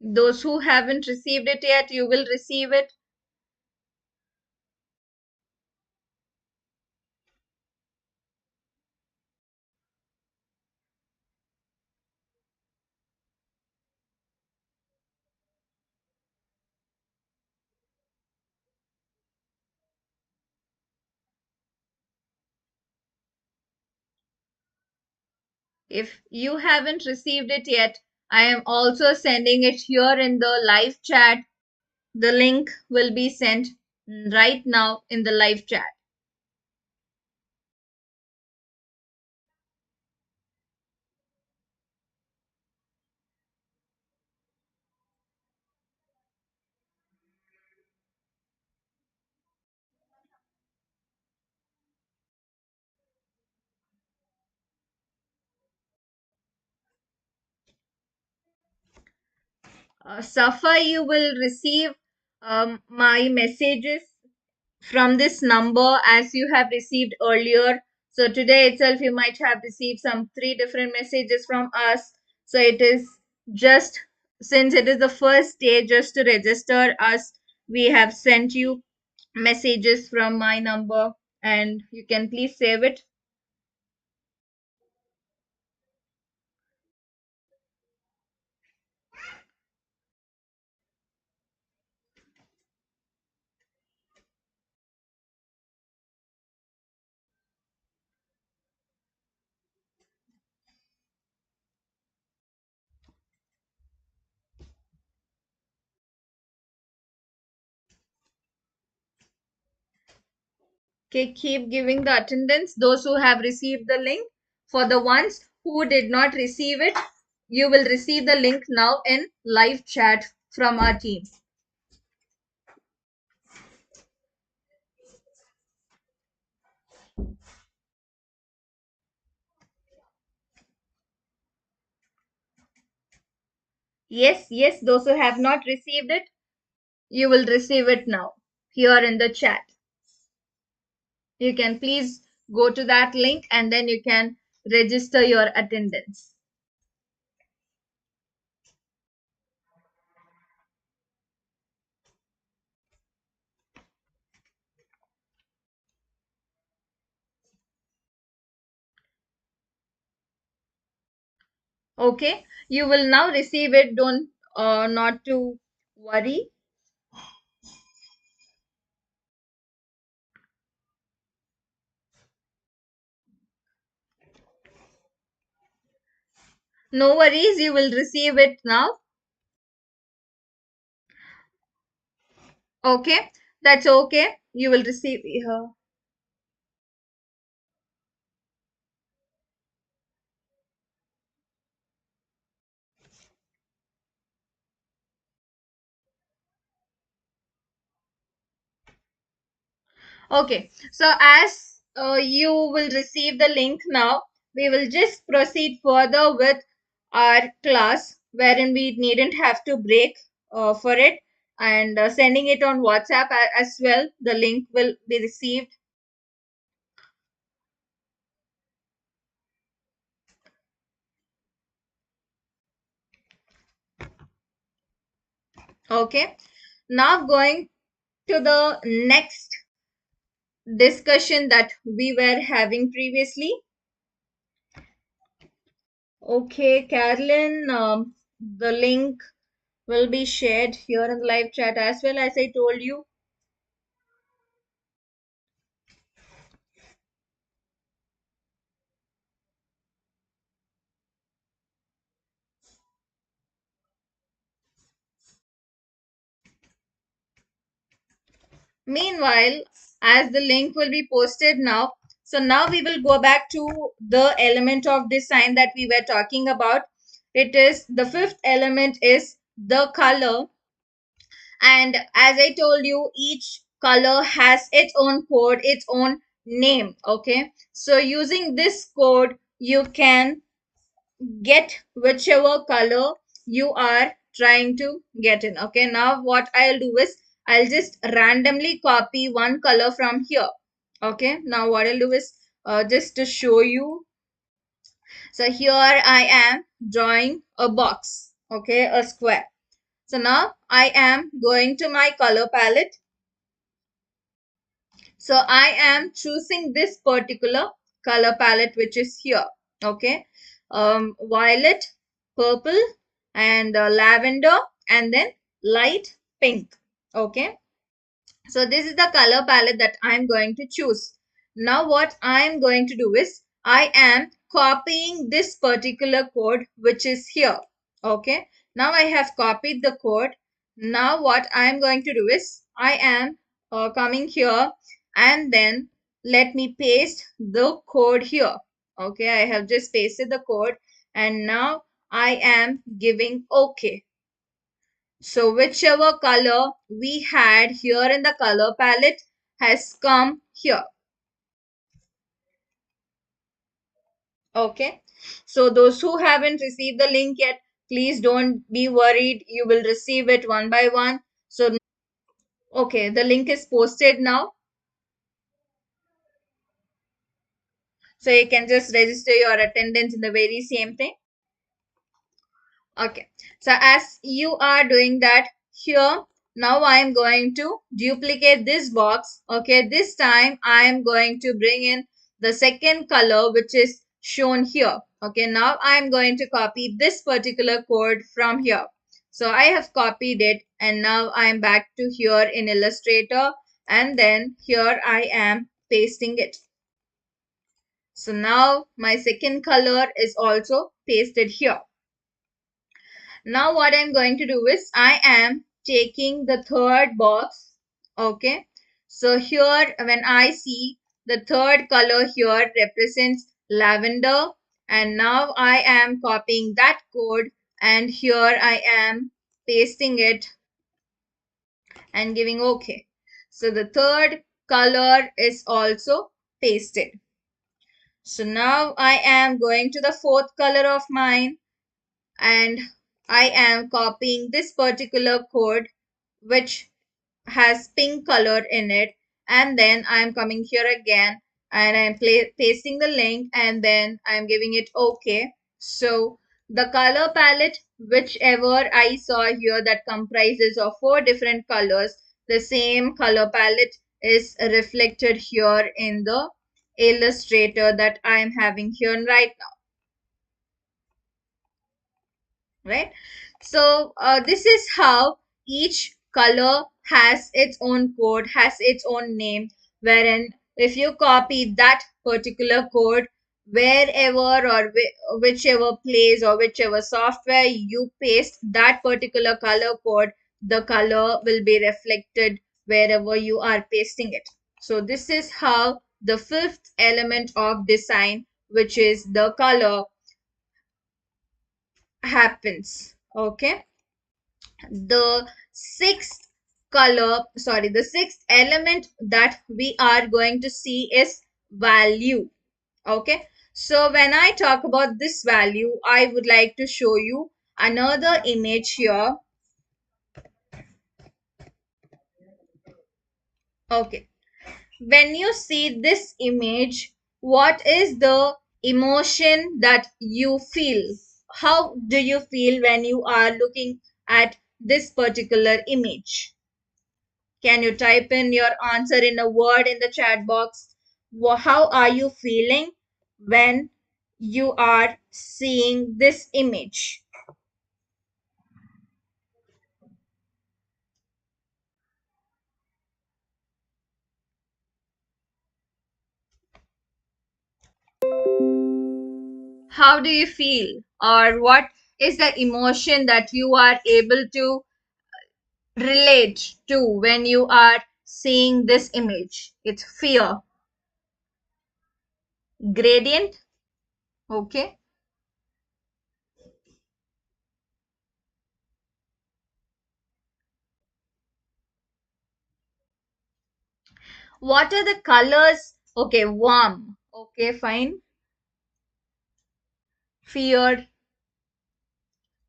Those who haven't received it yet, you will receive it. If you haven't received it yet, I am also sending it here in the live chat. The link will be sent right now in the live chat. Safa, you will receive my messages from this number as you have received earlier. So today itself, you might have received some 3 different messages from us. So it is just, since it is the first day, just to register us, we have sent you messages from my number, and you can please save it. Okay, keep giving the attendance, those who have received the link. For the ones who did not receive it, you will receive the link now in live chat from our team. Yes, yes, those who have not received it, you will receive it now here in the chat. You can please go to that link and then you can register your attendance. Okay, you will now receive it. Don't not to worry. No worries, you will receive it now. Okay, that's okay. You will receive here. Okay, so as you will receive the link now, we will just proceed further with our class, wherein we needn't have to break for it, and sending it on WhatsApp as well. The link will be received. Okay, now going to the next discussion that we were having previously. Okay, Carolyn, the link will be shared here in the live chat as well, as I told you. Meanwhile, as the link will be posted now, so now we will go back to the element of design that we were talking about. It is the fifth element is the color. And as I told you, each color has its own code, its own name. Okay, so using this code you can get whichever color you are trying to get in. Okay, now what I'll do is I'll just randomly copy one color from here. Okay, now what I'll do is just to show you. So here I am drawing a box. Okay, a square. So now I am going to my color palette. So I am choosing this particular color palette which is here. Okay, violet, purple, and lavender, and then light pink. Okay, so this is the color palette that I'm going to choose. Now what I'm going to do is I am copying this particular code which is here. Okay. Now I have copied the code. Now what I'm going to do is I am coming here and then let me paste the code here. Okay. I have just pasted the code and now I am giving OK. So whichever color we had here in the color palette has come here. Okay. So those who haven't received the link yet, please don't be worried. You will receive it one by one. So, okay, the link is posted now. So you can just register your attendance in the very same thing. Okay, so as you are doing that here, now I am going to duplicate this box. Okay, this time I am going to bring in the second color which is shown here. Okay, now I am going to copy this particular code from here. So I have copied it and now I am back to here in Illustrator and then here I am pasting it. So now my second color is also pasted here. Now what I'm going to do is I am taking the third box. Okay. So here when I see the third color here represents lavender and now I am copying that code and here I am pasting it and giving OK. So the third color is also pasted. So now I am going to the fourth color of mine and I am copying this particular code which has pink color in it and then I'm coming here again and I'm pasting the link and then I'm giving it OK. So the color palette whichever I saw here that comprises of 4 different colors, the same color palette is reflected here in the Illustrator that I am having here right now. Right, so this is how each color has its own code, has its own name, wherein if you copy that particular code wherever or whichever place or whichever software you paste that particular color code, the color will be reflected wherever you are pasting it. So this is how the fifth element of design, which is the color, happens. Okay, the the sixth element that we are going to see is value. Okay, so when I talk about this value, I would like to show you another image here. Okay, when you see this image, what is the emotion that you feel? How do you feel when you are looking at this particular image? Can you type in your answer in a word in the chat box? How are you feeling when you are seeing this image? How do you feel? Or what is the emotion that you are able to relate to when you are seeing this image? It's fear. Gradient. Okay. What are the colors Okay, warm. Okay, fine. Fear,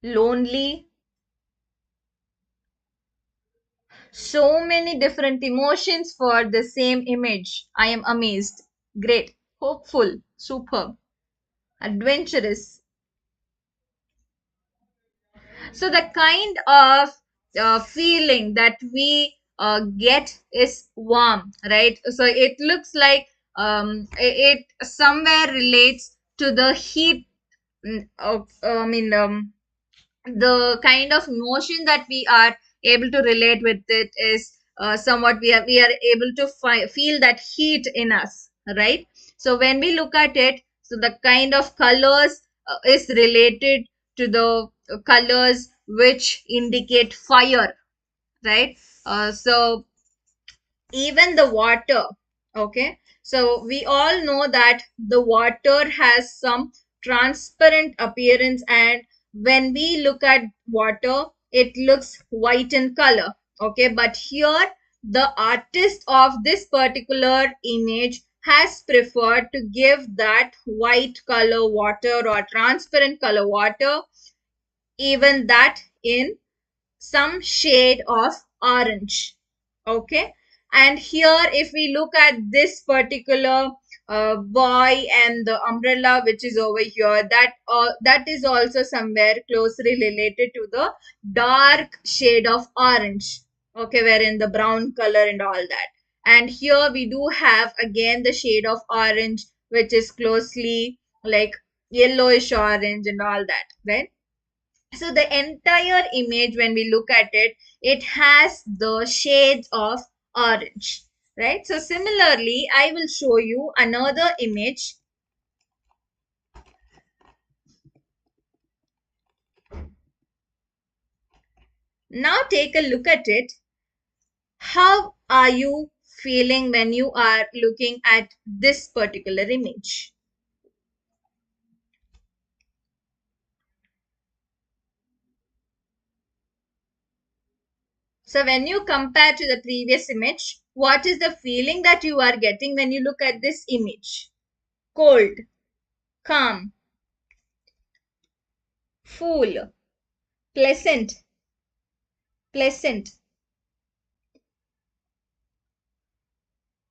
lonely. So many different emotions for the same image. I am amazed. Great. Hopeful. Superb. Adventurous. So the kind of feeling that we get is warm, right? So it looks like it somewhere relates to the heat. I mean, the kind of emotion that we are able to relate with it is somewhat we are able to feel that heat in us, right? So when we look at it, so the kind of colors is related to the colors which indicate fire, right? So even the water, okay, so we all know that the water has some transparent appearance, and when we look at water it looks white in color, okay, but here the artist of this particular image has preferred to give that white color water or transparent color water, even that in some shade of orange, okay. And here if we look at this particular boy and the umbrella which is over here, that is also somewhere closely related to the dark shade of orange, okay, wherein the brown color and all that. And here we do have again the shade of orange which is closely like yellowish orange and all that, right? So the entire image, when we look at it, it has the shades of orange, right? So similarly, I will show you another image. Now take a look at it. How are you feeling when you are looking at this particular image? So when you compare to the previous image, what is the feeling that you are getting when you look at this image? Cold, calm, full, pleasant, pleasant,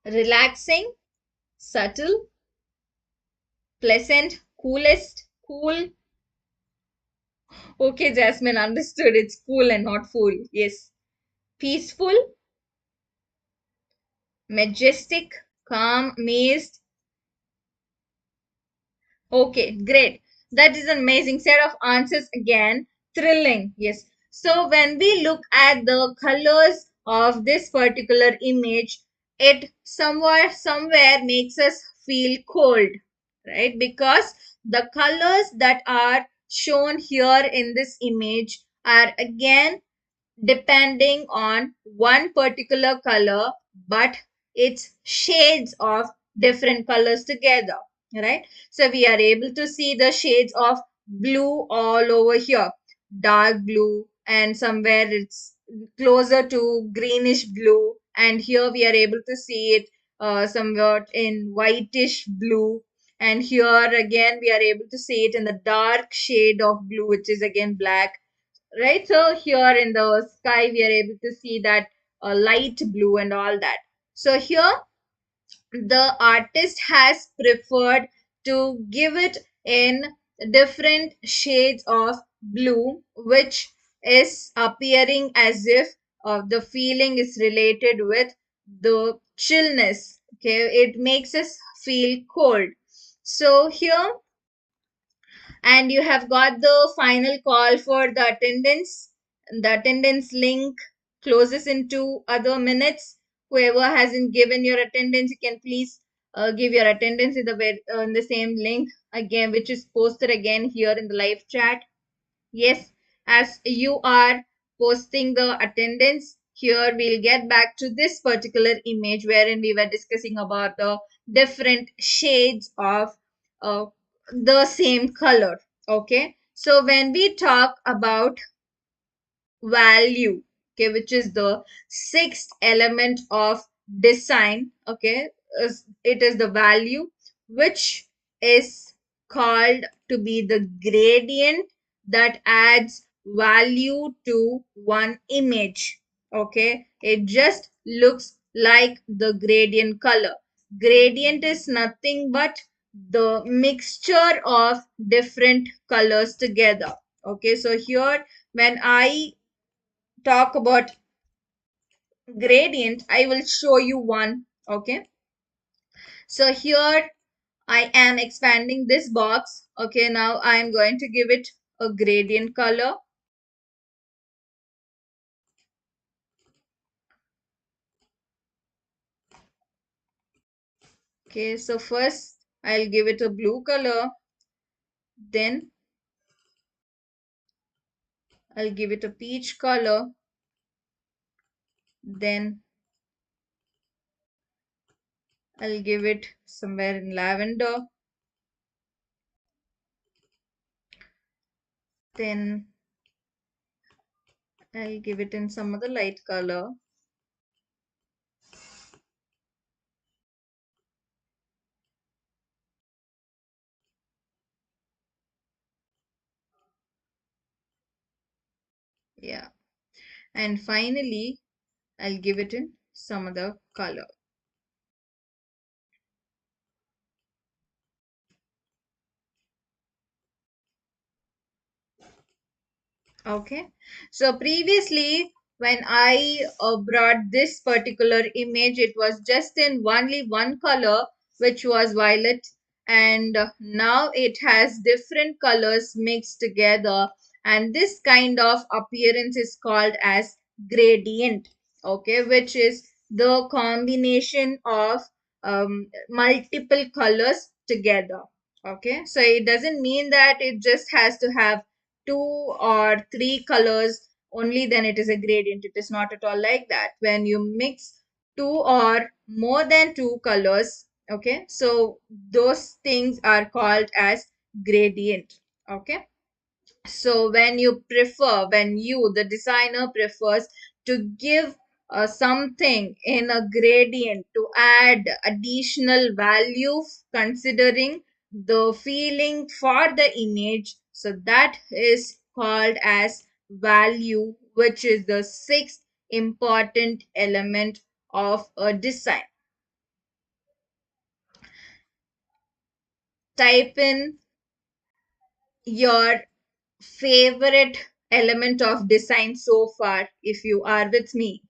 relaxing, subtle, pleasant, coolest, cool. Okay, Jasmine, understood. It's cool and not full. Yes. Peaceful, majestic, calm, amazed. Okay, great. That is an amazing set of answers again. Thrilling. Yes. So when we look at the colors of this particular image, it somewhere makes us feel cold, right? Because the colors that are shown here in this image are again depending on one particular color, but it's shades of different colors together, right? So we are able to see the shades of blue all over here, dark blue, and somewhere it's closer to greenish blue, and here we are able to see it somewhat in whitish blue, and here again we are able to see it in the dark shade of blue, which is again black, right? So here in the sky we are able to see that light blue and all that. So here the artist has preferred to give it in different shades of blue, which is appearing as if the feeling is related with the chillness, okay, it makes us feel cold. So here, and you have got the final call for the attendance. The attendance link closes in 2 other minutes. Whoever hasn't given your attendance, you can please give your attendance in the same link again, which is posted again here in the live chat. Yes, as you are posting the attendance, here we'll get back to this particular image wherein we were discussing about the different shades of uh, the same color. Okay, so when we talk about value, okay, which is the sixth element of design, okay, it is the value which is called to be the gradient that adds value to one image. Okay, it just looks like the gradient color. Gradient is nothing but the mixture of different colors together. Okay, so here when I talk about gradient, I will show you one. Okay, so here I am expanding this box. Okay, now I am going to give it a gradient color. Okay, so first I'll give it a blue color, then I'll give it a peach color, then I'll give it somewhere in lavender, then I'll give it in some other light color. Yeah, and finally I'll give it in some other color. Okay, so previously when I brought this particular image, it was just in only one color, which was violet, and now it has different colors mixed together, and this kind of appearance is called as gradient. Okay, which is the combination of multiple colors together. Okay, so it doesn't mean that it just has to have two or three colors only, then it is a gradient. It is not at all like that. When you mix two or more than two colors, okay, so those things are called as gradient. Okay, so when you the designer prefers to give something in a gradient to add additional value considering the feeling for the image, so that is called as value, which is the sixth important element of a design. Type in your favorite element of design so far if you are with me.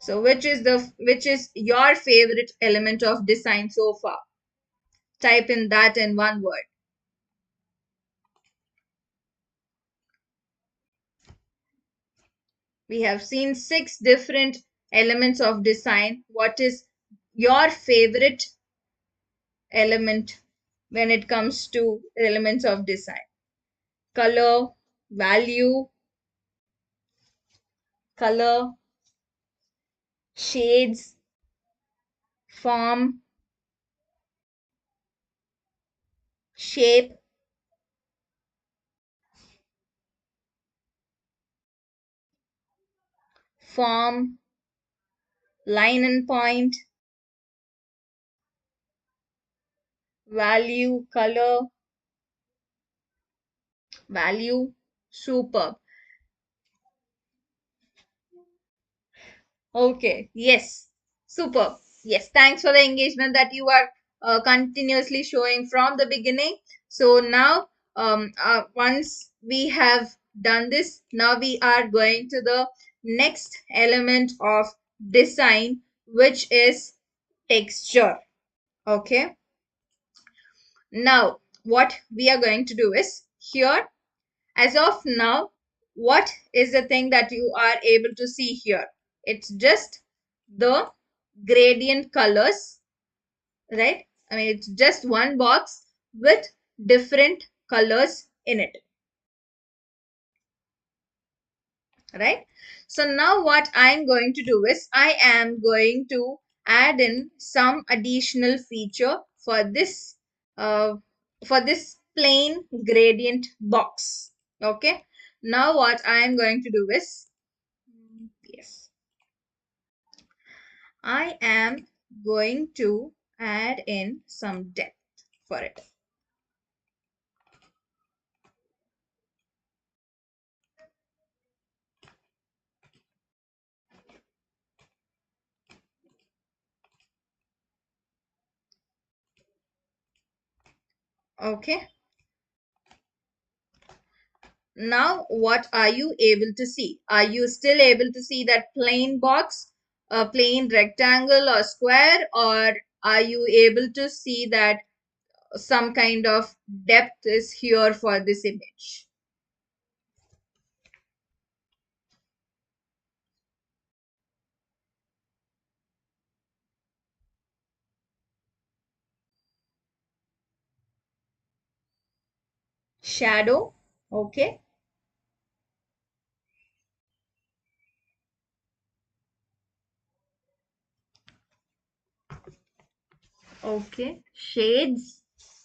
So which is your favorite element of design so far? Type in that in one word. We have seen 6 different elements of design. What is your favorite element when it comes to elements of design? Color, value, color, shades, form, shape, form, line and point, value, color, value. Superb. Okay, yes, superb. Yes, thanks for the engagement that you are continuously showing from the beginning. So now, once we have done this, now we are going to the next element of design, which is texture. Okay, now what we are going to do is here, as of now, what is the thing that you are able to see here? It's just the gradient colors, right? I mean, it's just one box with different colors in it, right? So now what I'm going to do is I am going to add in some additional feature uh, for this plain gradient box. Okay. Now what I am going to do is yes. I am going to add in some depth for it. Okay. Now, what are you able to see? Are you still able to see that plain box, a plain rectangle or square, or are you able to see that some kind of depth is here for this image? Shadow. Okay. Okay. Shades.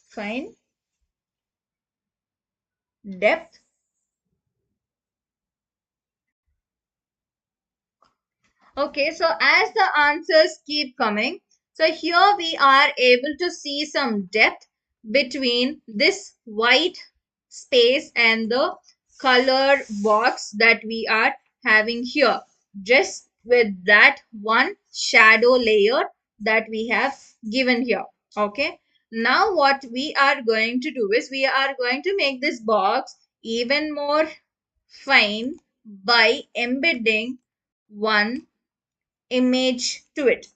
Fine. Depth. Okay, so as the answers keep coming, so here we are able to see some depth between this white space and the color box that we are having here, just with that one shadow layer that we have given here. Okay, now what we are going to do is we are going to make this box even more fine by embedding one image to it.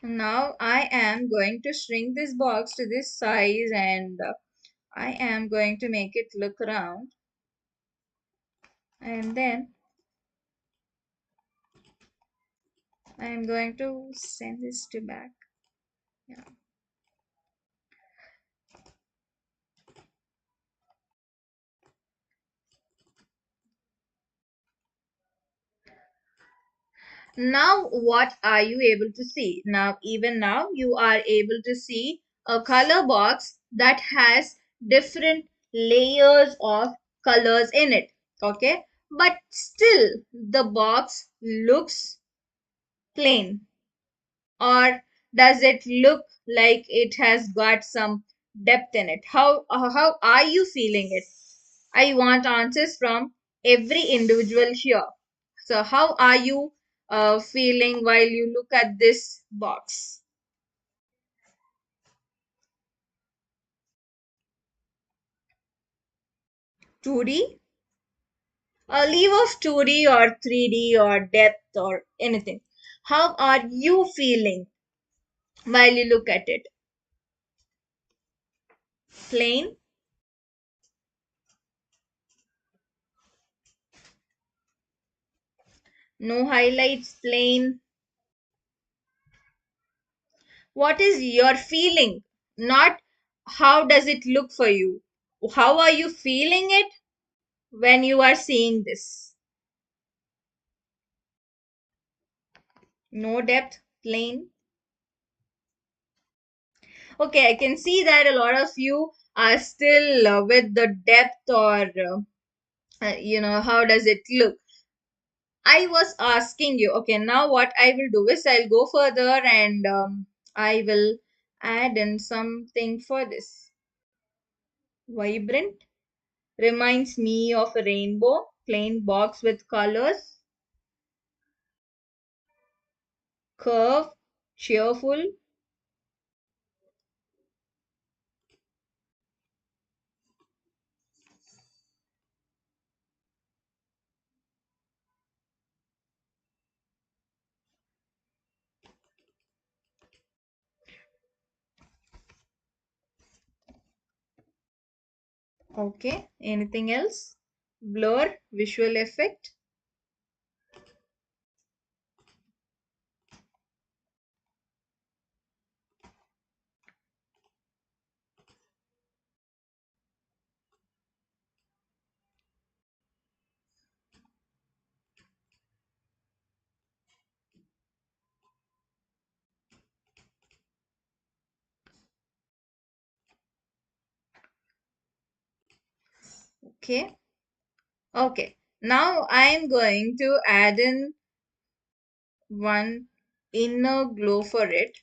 Now I am going to shrink this box to this size, and I am going to make it look around, and then I am going to send this to back. Yeah. Now what are you able to see? Now even now you are able to see a color box that has different layers of colors in it. Okay, but still the box looks plain, or does it look like it has got some depth in it? How are you feeling it? I want answers from every individual here. So how are you feeling while you look at this box? 2D? Leave off 2D or 3D or depth or anything. How are you feeling while you look at it? Plain? No highlights, plain? What is your feeling? Not how does it look for you? How are you feeling it when you are seeing this? No depth, plain? Okay, I can see that a lot of you are still with the depth, or how does it look? I was asking you. Okay, now what I will do is I'll go further, and I will add in something for this. Vibrant reminds me of a rainbow, plain box with colors. Curve, cheerful. Okay, anything else? Blur, visual effect. Okay. Okay, now I am going to add in one inner glow for it.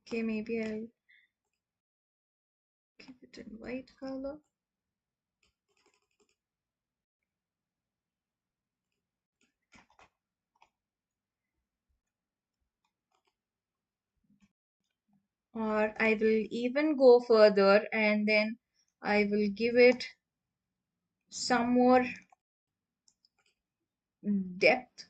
Okay, maybe I'll keep it in white color. Or I will even go further and then I will give it some more depth.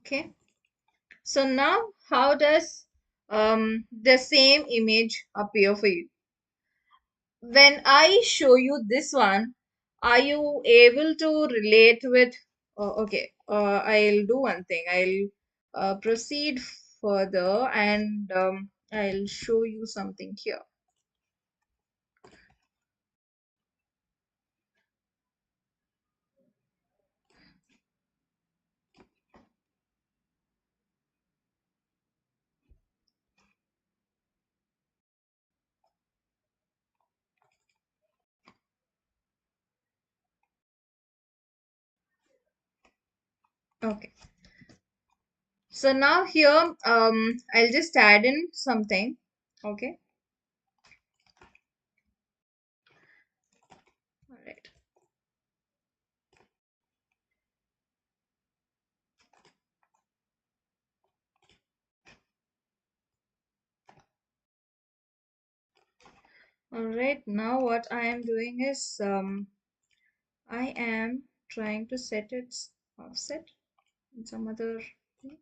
Okay. So now how does the same image appear for you? When I show you this one, are you able to relate with? Okay, I'll do one thing. I'll proceed further and I'll show you something here. Okay. So now here, I'll just add in something. Okay. All right. All right. Now what I am doing is, I am trying to set its offset in some other thing.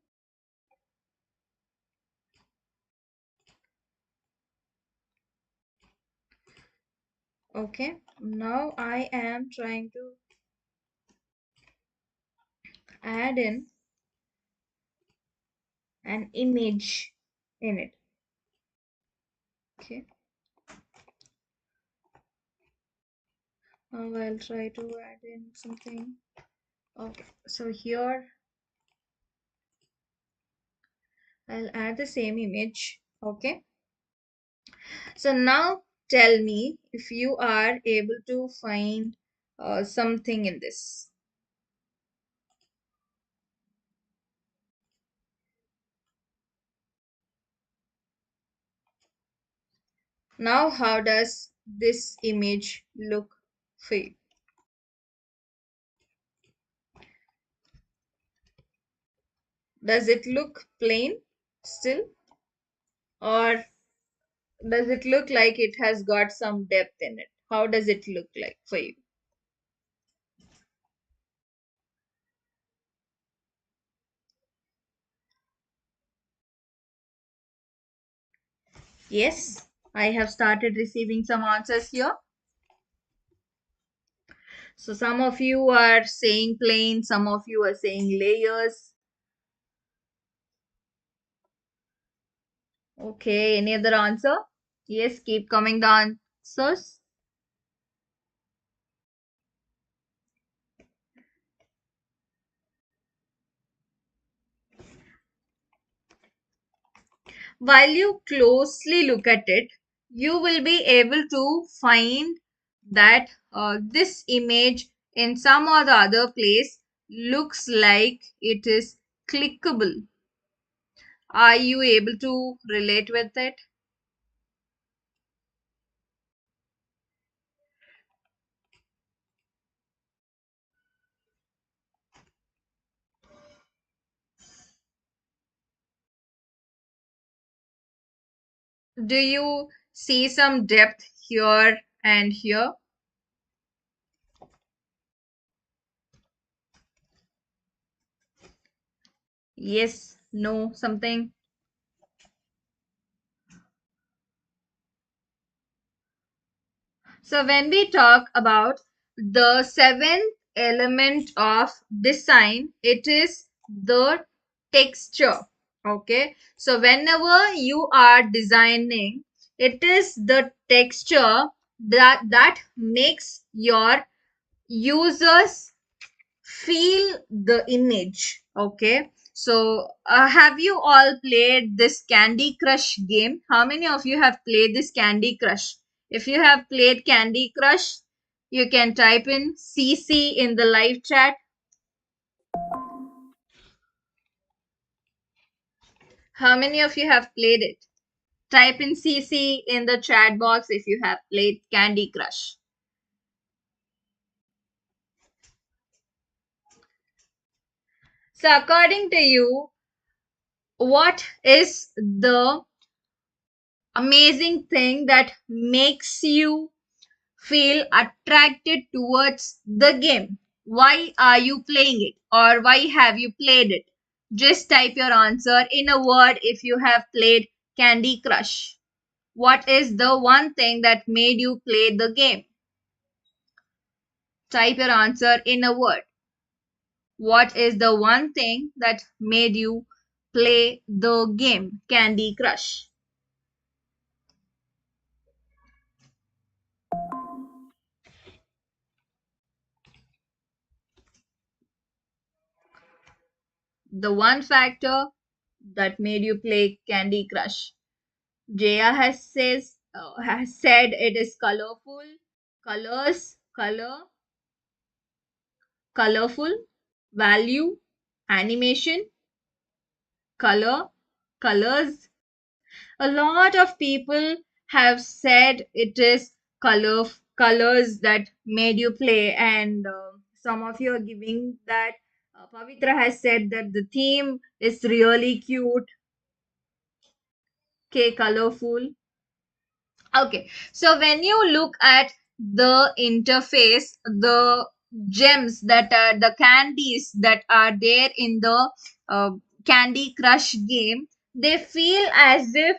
Okay. Now I am trying to add in an image in it. Okay. Now I'll try to add in something. Okay. So here I'll add the same image. Okay. So now tell me if you are able to find something in this. Now, how does this image look for you? Does it look plain still? Or does it look like it has got some depth in it? How does it look like for you? Yes, I have started receiving some answers here. So some of you are saying plain, some of you are saying layers. Okay, any other answer? Yes, keep coming the answers. While you closely look at it, you will be able to find that this image in some or the other place looks like it is clickable. Are you able to relate with it? Do you see some depth here and here? Yes, no, something. So when we talk about the seventh element of design, it is the texture. Okay. So whenever you are designing, it is the texture that makes your users feel the image. Okay. So have you all played this Candy Crush game? How many of you have played this Candy Crush? If you have played Candy Crush, you can type in CC in the live chat. How many of you have played it? Type in CC in the chat box if you have played Candy Crush. So according to you, what is the amazing thing that makes you feel attracted towards the game? Why are you playing it, or why have you played it? Just type your answer in a word if you have played Candy Crush. What is the one thing that made you play the game? Type your answer in a word. What is the one thing that made you play the game Candy Crush? The one factor that made you play Candy Crush. Jaya has said it is colorful, colors, colorful, value, animation, color, colors. A lot of people have said it is colors that made you play, and some of you are giving that. Pavitra has said that the theme is really cute, okay, colorful. Okay, so when you look at the interface, the gems that are the candies that are there in the uh, Candy Crush game, they feel as if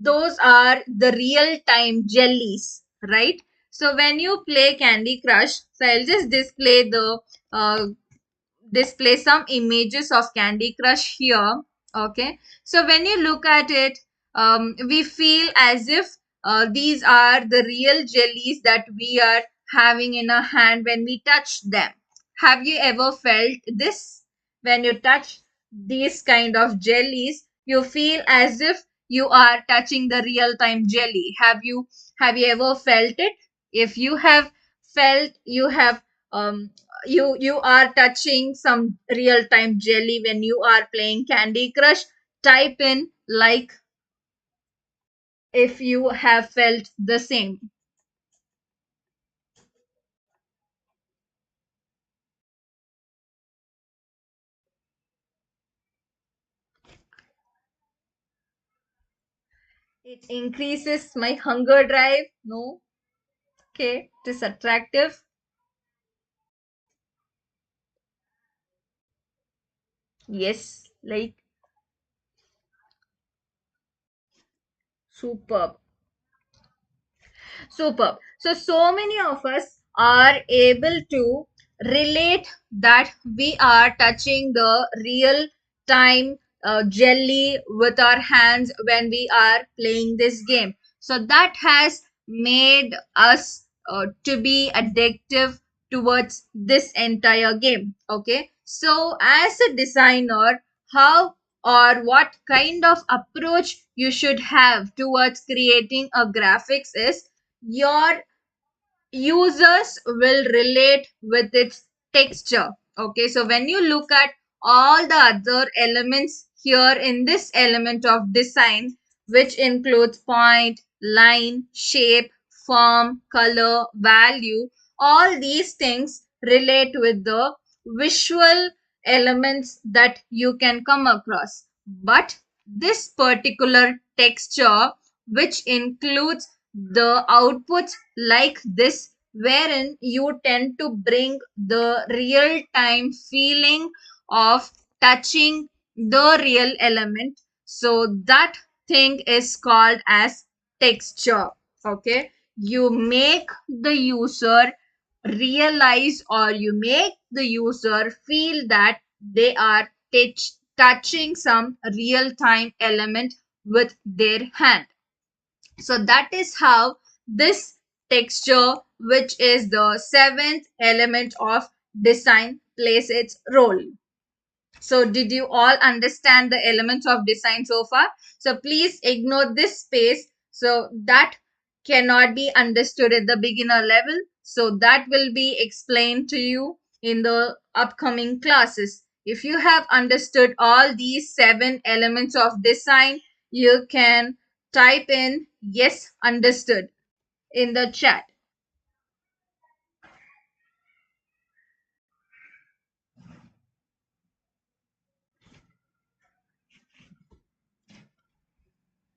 those are the real time jellies, right? So when you play Candy Crush, so I'll just uh, display some images of Candy Crush here. Okay, so when you look at it, we feel as if these are the real jellies that we are having in our hand when we touch them. Have you ever felt this? When you touch these kind of jellies, you feel as if you are touching the real time jelly. Have you ever felt it? If you have felt, um, you are touching some real time jelly when you are playing Candy Crush. Type in like if you have felt the same. It increases my hunger drive. No. Okay, it is attractive. Yes, like superb. Superb. So many of us are able to relate that we are touching the real time jelly with our hands when we are playing this game. So that has made us to be addictive towards this entire game. Okay. So as a designer, how or what kind of approach you should have towards creating a graphics is your users will relate with its texture. Okay, so when you look at all the other elements here in this element of design, which includes point, line, shape, form, color, value, all these things relate with the visual elements that you can come across. But this particular texture, which includes the outputs like this, wherein you tend to bring the real time feeling of touching the real element. So that thing is called as texture. Okay, you make the user realize, or you make the user feel that they are touching some real time element with their hand. So that is how this texture, which is the seventh element of design, plays its role. So did you all understand the elements of design so far? So please ignore this space. So that cannot be understood at the beginner level. So that will be explained to you in the upcoming classes. If you have understood all these 7 elements of design, you can type in yes, understood in the chat.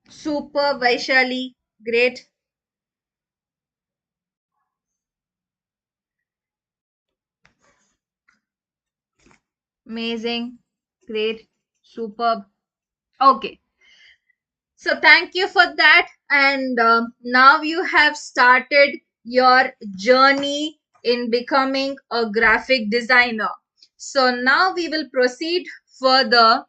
Super, Vaishali. Great. Amazing. Great. Superb. Okay. So thank you for that. And now you have started your journey in becoming a graphic designer. So now we will proceed further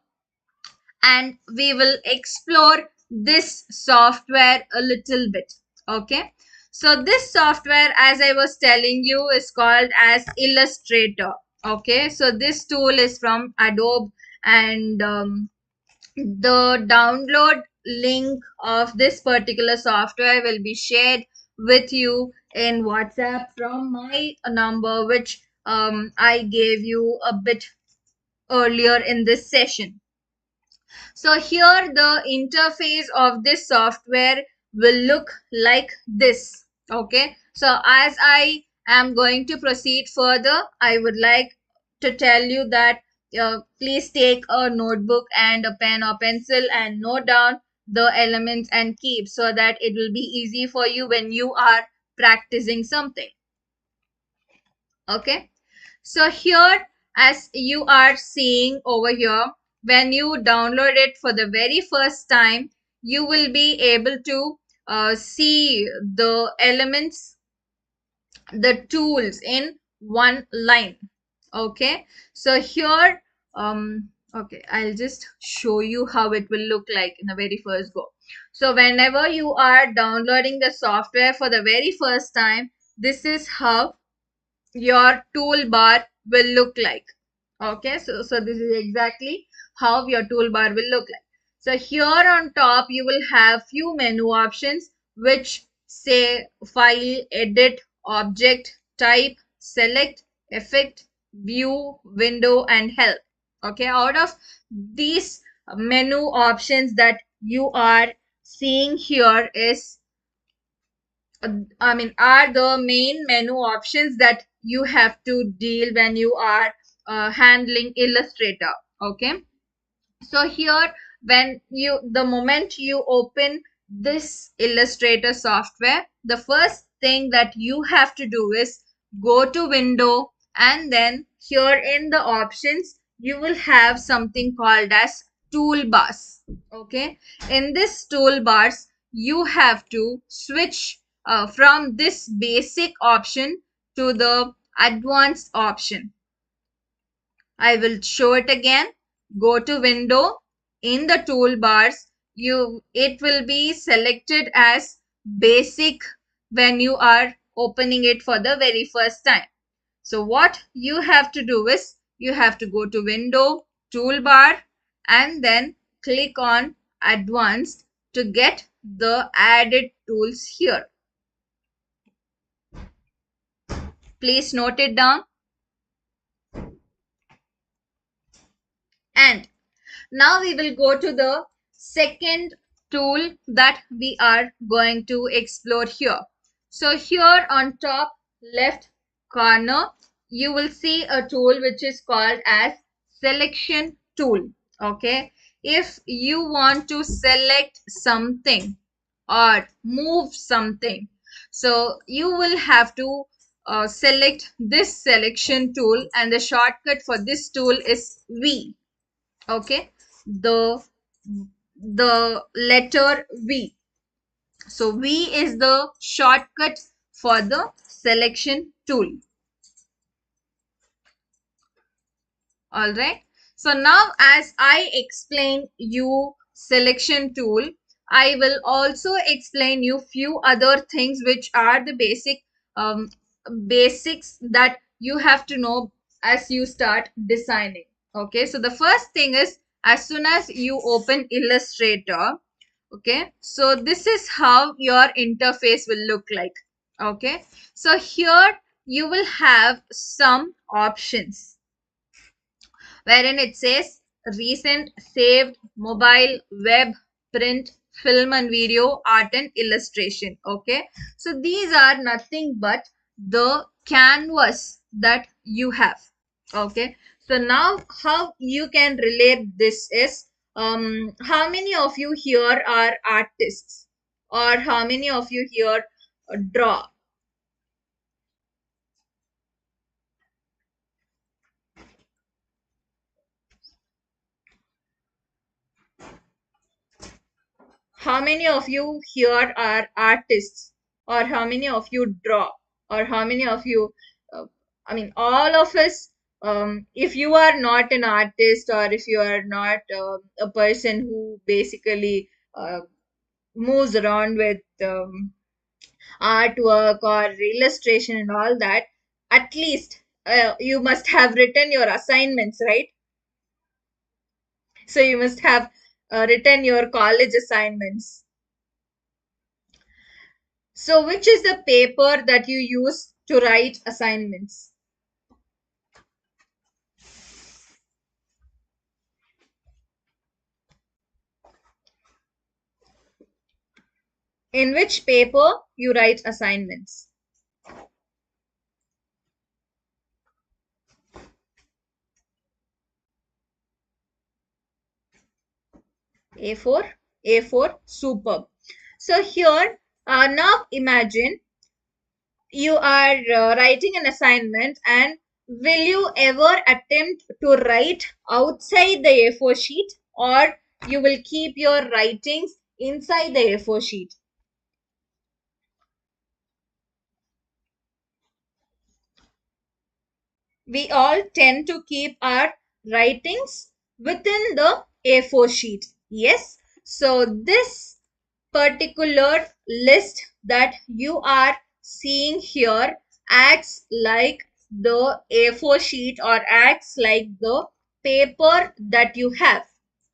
and we will explore this software a little bit. Okay. So this software, as I was telling you, is called as Illustrator. Okay. So this tool is from Adobe, and the download link of this particular software will be shared with you in WhatsApp from my number, which I gave you a bit earlier in this session. So here the interface of this software will look like this. Okay. So as I am going to proceed further, I would like to tell you that please take a notebook and a pen or pencil and note down the elements and keep, so that it will be easy for you when you are practicing something. Okay. So here, as you are seeing over here, when you download it for the very first time, you will be able to see the elements, the tools in one line. Okay. So here, okay, I'll just show you how it will look like in the very first go. So whenever you are downloading the software for the very first time, this is how your toolbar will look like. Okay, so this is exactly how your toolbar will look like. So here on top you will have few menu options which say file, edit, object, type, select, effect, view, window, and help. Okay, out of these menu options that you are seeing here is are the main menu options that you have to deal when you are handling Illustrator. Okay. So here, the moment you open this Illustrator software, the first thing that you have to do is go to window, and then here in the options, you will have something called as toolbars. Okay. In this toolbars, you have to switch from this basic option to the advanced option. I will show it again. Go to window. In the toolbars, it will be selected as basic when you are opening it for the very first time. So what you have to do is you have to go to window, toolbar, and then click on advanced to get the added tools here. Please note it down. And now we will go to the second tool that we are going to explore here. So here on top left corner, you will see a tool which is called as selection tool. Okay. if you want to select something or move something, so you will have to select this selection tool, and the shortcut for this tool is V. Okay, the letter V. So V is the shortcut for the selection tool. All right. So now as I explain you selection tool, I will also explain you few other things which are the um, basics that you have to know as you start designing. Okay. So the first thing is, as soon as you open Illustrator, okay, so this is how your interface will look like. Okay. So here you will have some options wherein it says recent, saved, mobile, web, print, film and video, art and illustration. Okay. So these are nothing but the canvas that you have. Okay. So now how you can relate this is, how many of you here are artists, or how many of you here draw? How many of you here are artists, or how many of you draw, or how many of you, I mean, all of us, if you are not an artist, or if you are not a person who basically moves around with artwork or illustration and all that, at least you must have written your assignments, right? So you must have written your college assignments. So, which is the paper that you use to write assignments? In which paper you write assignments? A4? A4, superb. So here, now imagine you are writing an assignment, and will you ever attempt to write outside the A4 sheet, or you will keep your writings inside the A4 sheet? We all tend to keep our writings within the A4 sheet. Yes. So this particular list that you are seeing here acts like the A4 sheet, or acts like the paper that you have.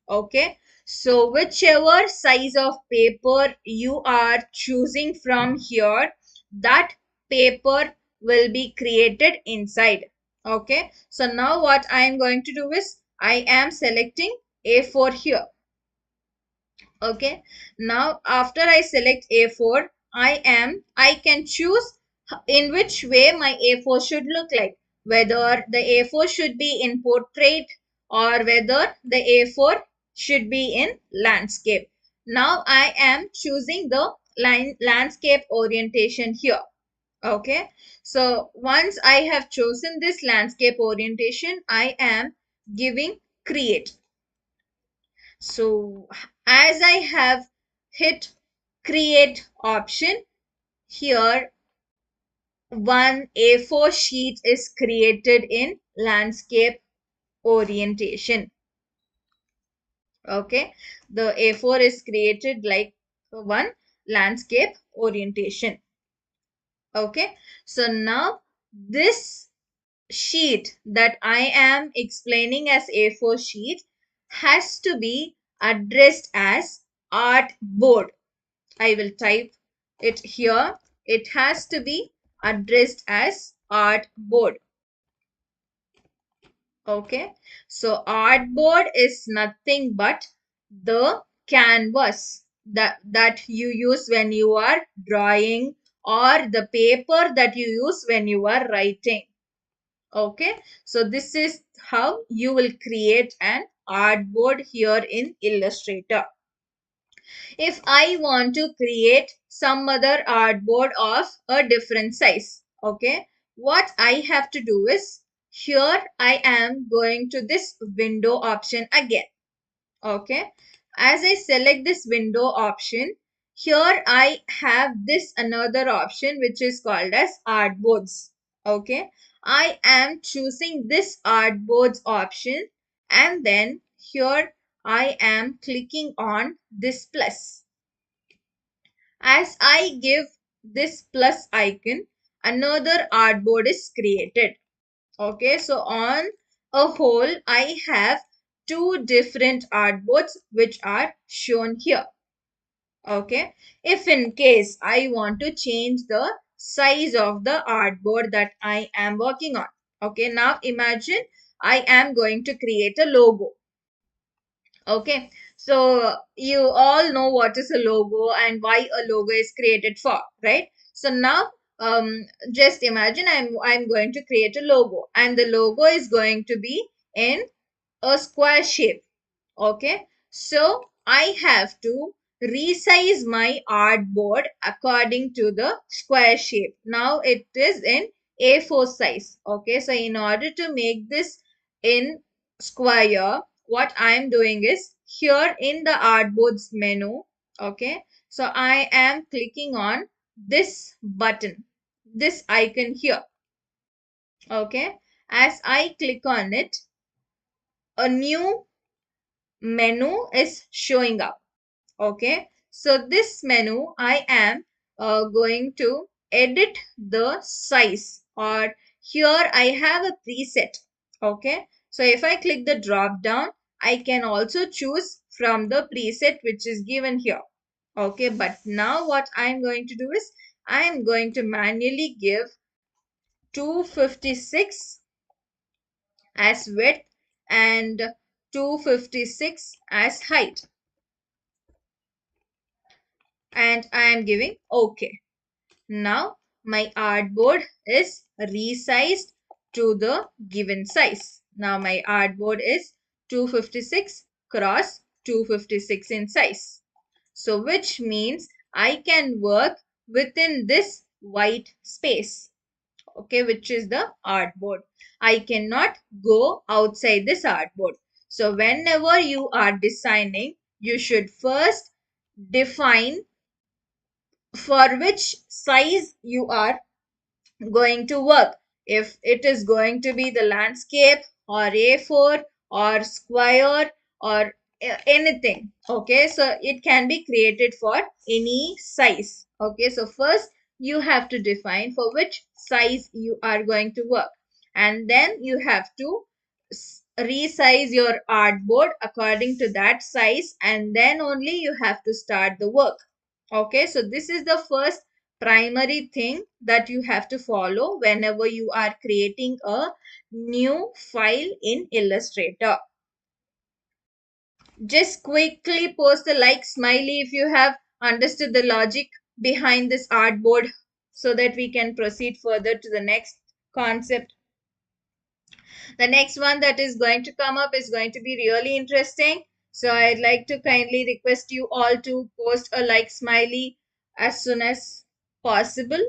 Okay. So whichever size of paper you are choosing from here, that paper will be created inside. Okay. So now what I am going to do is, I am selecting A4 here. Okay. Now after I select A4, I can choose in which way my A4 should look like. Whether the A4 should be in portrait, or whether the A4 should be in landscape. Now I am choosing the landscape orientation here. Okay. So once I have chosen this landscape orientation, I am giving create. So as I have hit create option, here one A4 sheet is created in landscape orientation. Okay. The A4 is created like one landscape orientation. Okay. So now this sheet that I am explaining as A4 sheet has to be addressed as art board. I will type it here. It has to be addressed as art board. Okay. So artboard is nothing but the canvas that you use when you are drawing, or the paper that you use when you are writing. Okay. So this is how you will create an artboard here in Illustrator. If I want to create some other artboard of a different size, okay, what I have to do is, here I am going to this window option again. Okay, as I select this window option, here I have this another option which is called as artboards. Okay, I am choosing this artboards option, and then here I am clicking on this plus. As I give this plus icon, another artboard is created. Okay, so on a whole, I have two different artboards which are shown here. Okay, if in case I want to change the size of the artboard that I am working on. Okay, now imagine I am going to create a logo. Okay, so you all know what is a logo and why a logo is created for, right? So now just imagine I'm going to create a logo, and the logo is going to be in a square shape. Okay, so I have to resize my artboard according to the square shape. Now it is in A4 size. Okay, so in order to make this in square, what I am doing is, here in the artboards menu, okay, so I am clicking on this button, this icon here. Okay, as I click on it, a new menu is showing up. Okay, so this menu I am going to edit the size, or here I have a preset. Okay, so if I click the drop down, I can also choose from the preset which is given here. Okay, but now what I'm going to do is, I'm going to manually give 256 as width and 256 as height, and I am giving OK. Now my artboard is resized to the given size. Now my artboard is 256 cross 256 in size. So which means I can work within this white space, okay, which is the artboard. I cannot go outside this artboard. So whenever you are designing, you should first define for which size you are going to work. If it is going to be the landscape or A4 or square or anything. Okay, so it can be created for any size. Okay, so first you have to define for which size you are going to work, and then you have to resize your artboard according to that size, and then only you have to start the work. Okay, so this is the first primary thing that you have to follow whenever you are creating a new file in Illustrator. Just quickly post a like smiley if you have understood the logic behind this artboard, so that we can proceed further to the next concept. The next one that is going to come up is going to be really interesting. So I'd like to kindly request you all to post a like smiley as soon as possible,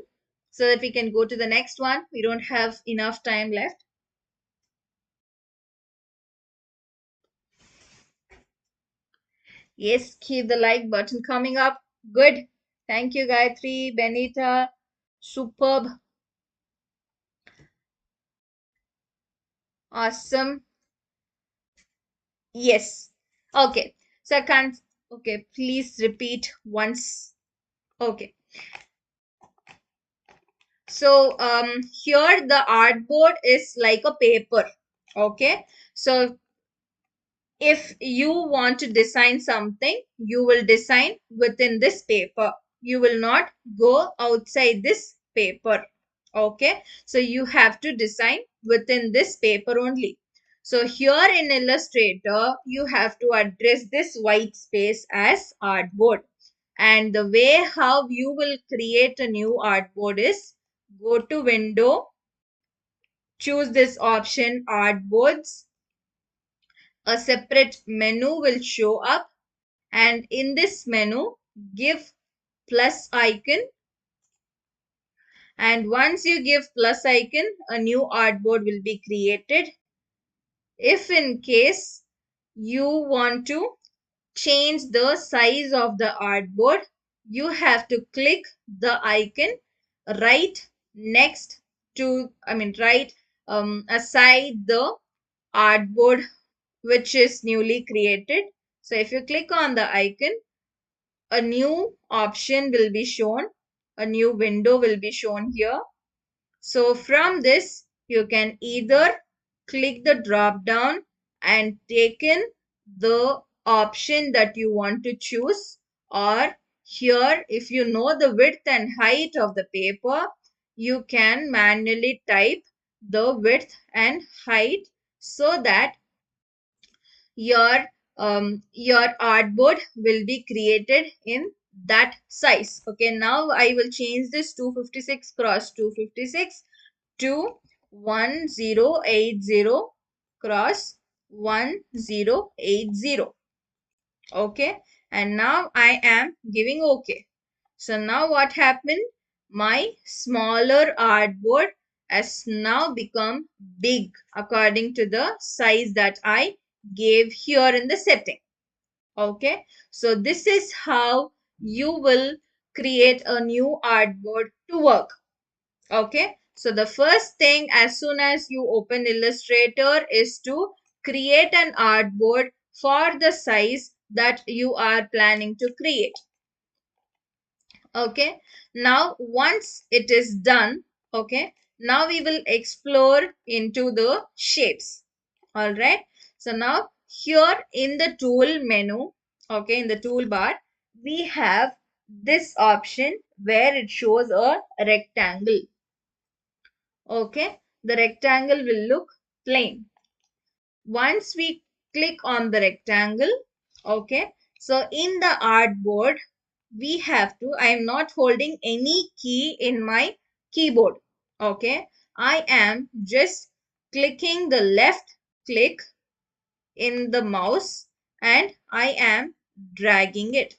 so that we can go to the next one. We don't have enough time left. Yes, keep the like button coming up. Good. Thank you, Gayatri, Benita. Superb. Awesome. Yes. Okay. So I can't. Okay, please repeat once. Okay. So here the artboard is like a paper. Okay. So if you want to design something, you will design within this paper. You will not go outside this paper. Okay. So you have to design within this paper only. So here in Illustrator, you have to address this white space as artboard. And the way how you will create a new artboard is, go to window, choose this option artboards, a separate menu will show up, and in this menu, give plus icon, and once you give plus icon, a new artboard will be created. If in case you want to change the size of the artboard, you have to click the icon right next to, right aside the artboard which is newly created. So if you click on the icon, a new option will be shown, a new window will be shown here. So from this, you can either click the drop down and take in the option that you want to choose, or here, if you know the width and height of the paper, you can manually type the width and height so that your artboard will be created in that size. Okay, now I will change this 256 cross 256 to 1080 cross 1080. Okay, and now I am giving OK. So now what happened? My smaller artboard has now become big according to the size that I gave here in the setting. Okay, so this is how you will create a new artboard to work. Okay, so the first thing as soon as you open Illustrator is to create an artboard for the size that you are planning to create. Okay, now once it is done, okay, now we will explore into the shapes. All right, so now here in the tool menu, okay, in the toolbar, we have this option where it shows a rectangle. Okay, the rectangle will look plain. Once we click on the rectangle, okay, so in the artboard, we have to, I am not holding any key in my keyboard. Okay, I am just clicking the left click in the mouse and I am dragging it.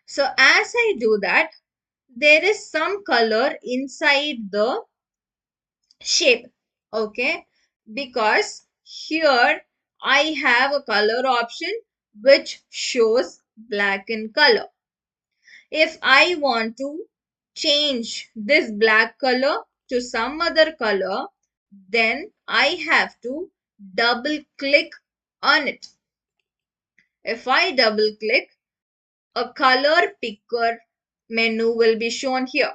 So as I do that, there is some color inside the shape. Okay, because here I have a color option which shows black in color. If I want to change this black color to some other color, then I have to double click on it. If I double click, a color picker menu will be shown here.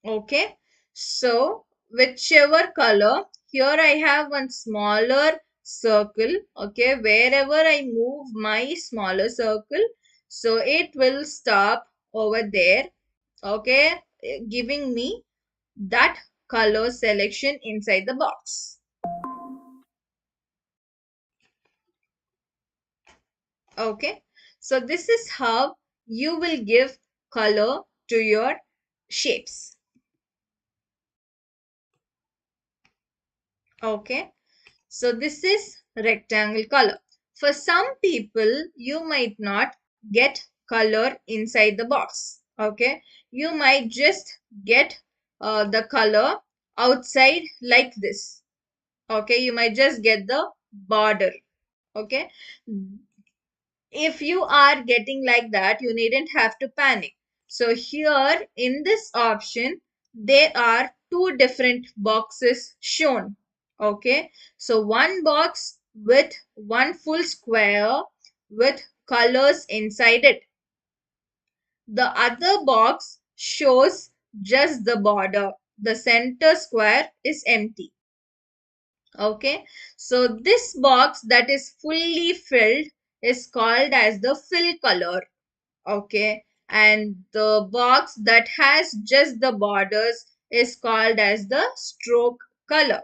Okay, so whichever color, here I have one smaller circle. Okay, wherever I move my smaller circle, so it will stop over there. Okay, giving me that color selection inside the box. Okay, so this is how you will give color to your shapes. Okay, so this is rectangle color. For some people, you might not get color inside the box. Okay, you might just get the color outside like this. Okay, you might just get the border. Okay, if you are getting like that, you needn't have to panic. So here in this option, there are two different boxes shown. Okay, so one box with one full square with colors inside it. The other box shows just the border. The center square is empty. Okay, so this box that is fully filled is called as the fill color. Okay, and the box that has just the borders is called as the stroke color.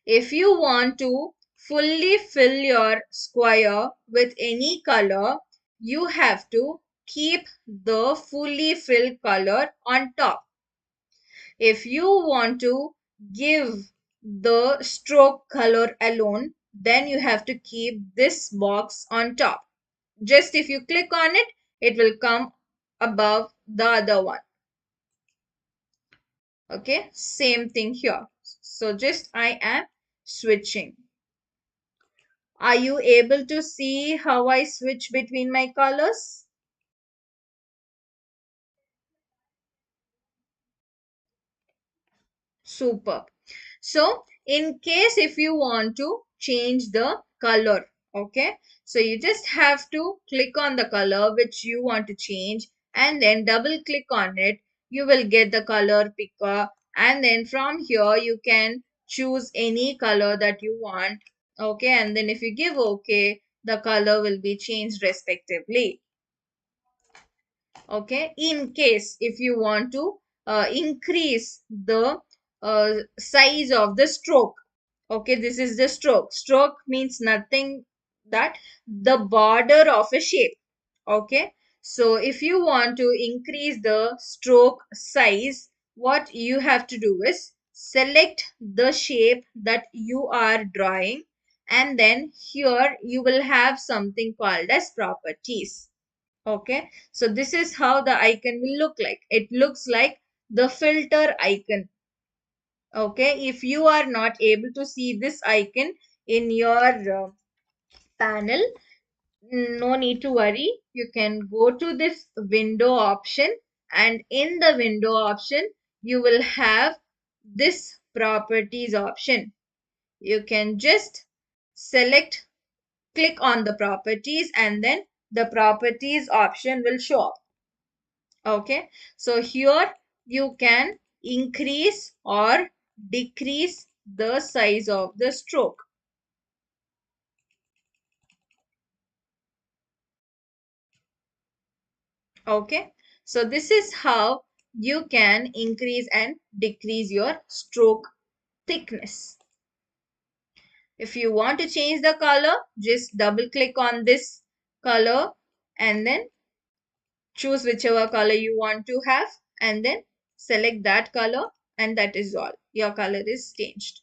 If you want to fully fill your square with any color, you have to keep the fully filled color on top. If you want to give the stroke color alone, then you have to keep this box on top. Just if you click on it, it will come above the other one. Okay, same thing here. So just I am switching. Are you able to see how I switch between my colors? Superb. So in case if you want to change the color, okay, so you just have to click on the color which you want to change and then double click on it. You will get the color picker, and then from here you can choose any color that you want. Okay, and then if you give okay, the color will be changed respectively. Okay, in case if you want to increase the size of the stroke. Okay, this is the stroke. Stroke means nothing that the border of a shape. Okay, so if you want to increase the stroke size, what you have to do is select the shape that you are drawing, and then here you will have something called as properties. Okay, so this is how the icon will look like. It looks like the filter icon. Okay, if you are not able to see this icon in your panel, no need to worry. You can go to this window option, and in the window option, you will have this properties option. You can just select, click on the properties, and then the properties option will show up. Okay, so here you can increase or decrease the size of the stroke. Okay, so this is how you can increase and decrease your stroke thickness. If you want to change the color, just double click on this color and then choose whichever color you want to have, and then select that color, and that is all. Your color is changed.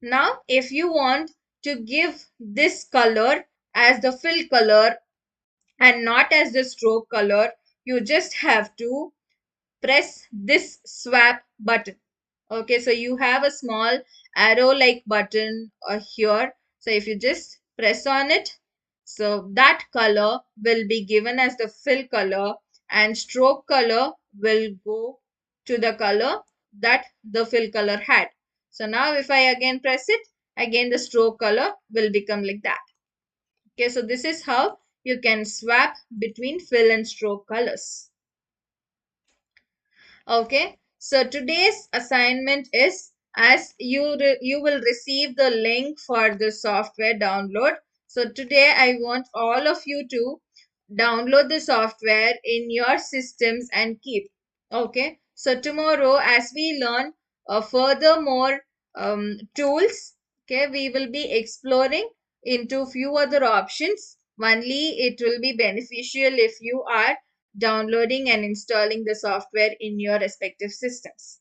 Now, if you want to give this color as the fill color and not as the stroke color, you just have to press this swap button. Okay, so you have a small arrow like button here. So if you just press on it, so that color will be given as the fill color, and stroke color will go to the color that the fill color had. So now if I again press it, again the stroke color will become like that. Okay, so this is how you can swap between fill and stroke colors. Okay, so today's assignment is, as you will receive the link for the software download. So today I want all of you to download the software in your systems and keep. Okay, so tomorrow as we learn furthermore tools, okay, we will be exploring into few other options. Only it will be beneficial if you are downloading and installing the software in your respective systems.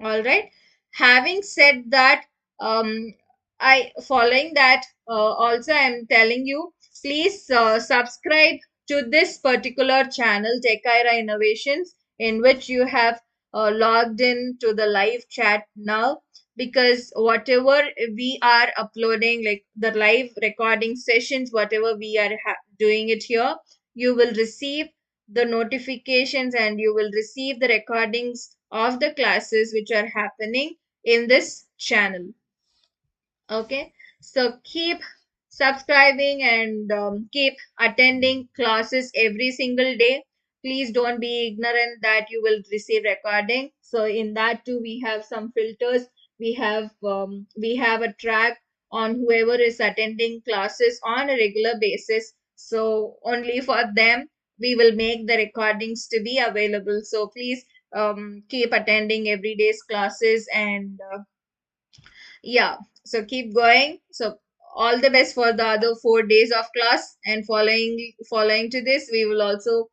All right. Having said that, following that, also I am telling you, please subscribe to this particular channel, Tech-iera Innovations, in which you have logged in to the live chat now, because whatever we are uploading, like the live recording sessions, whatever we are doing it here, you will receive the notifications and you will receive the recordings of the classes which are happening in this channel. Okay, so keep subscribing and keep attending classes every single day. Please don't be ignorant that you will receive recording. So in that too, we have some filters. We have a track on whoever is attending classes on a regular basis. So only for them we will make the recordings to be available. So please keep attending every day's classes, and yeah, so keep going. So all the best for the other 4 days of class, and following to this we will also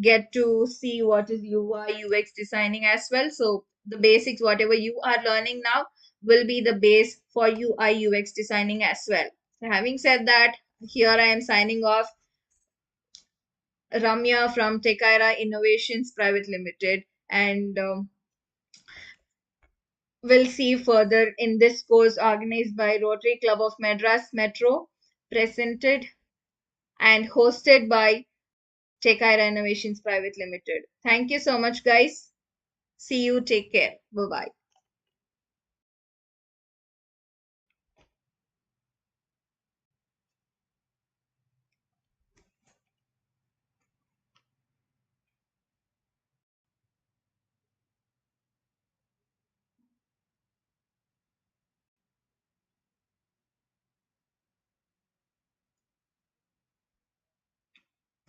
get to see what is UI UX designing as well. So the basics whatever you are learning now, will be the base for UI UX designing as well. So having said that, here I am signing off. Ramya from Tech-iera Innovations Private Limited, and we'll see further in this course organized by Rotary Club of Madras Metro, presented and hosted by Tech-iera Innovations Private Limited. Thank you so much, guys. See you. Take care. Bye-bye.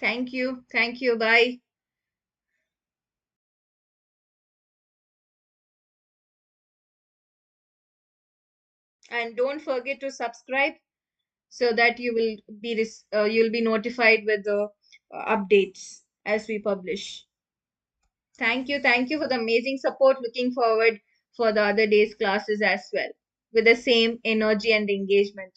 Thank you. Thank you. Bye. And don't forget to subscribe so that you'll be notified with the updates as we publish. Thank you for the amazing support. Looking forward for the other day's classes as well with the same energy and engagement.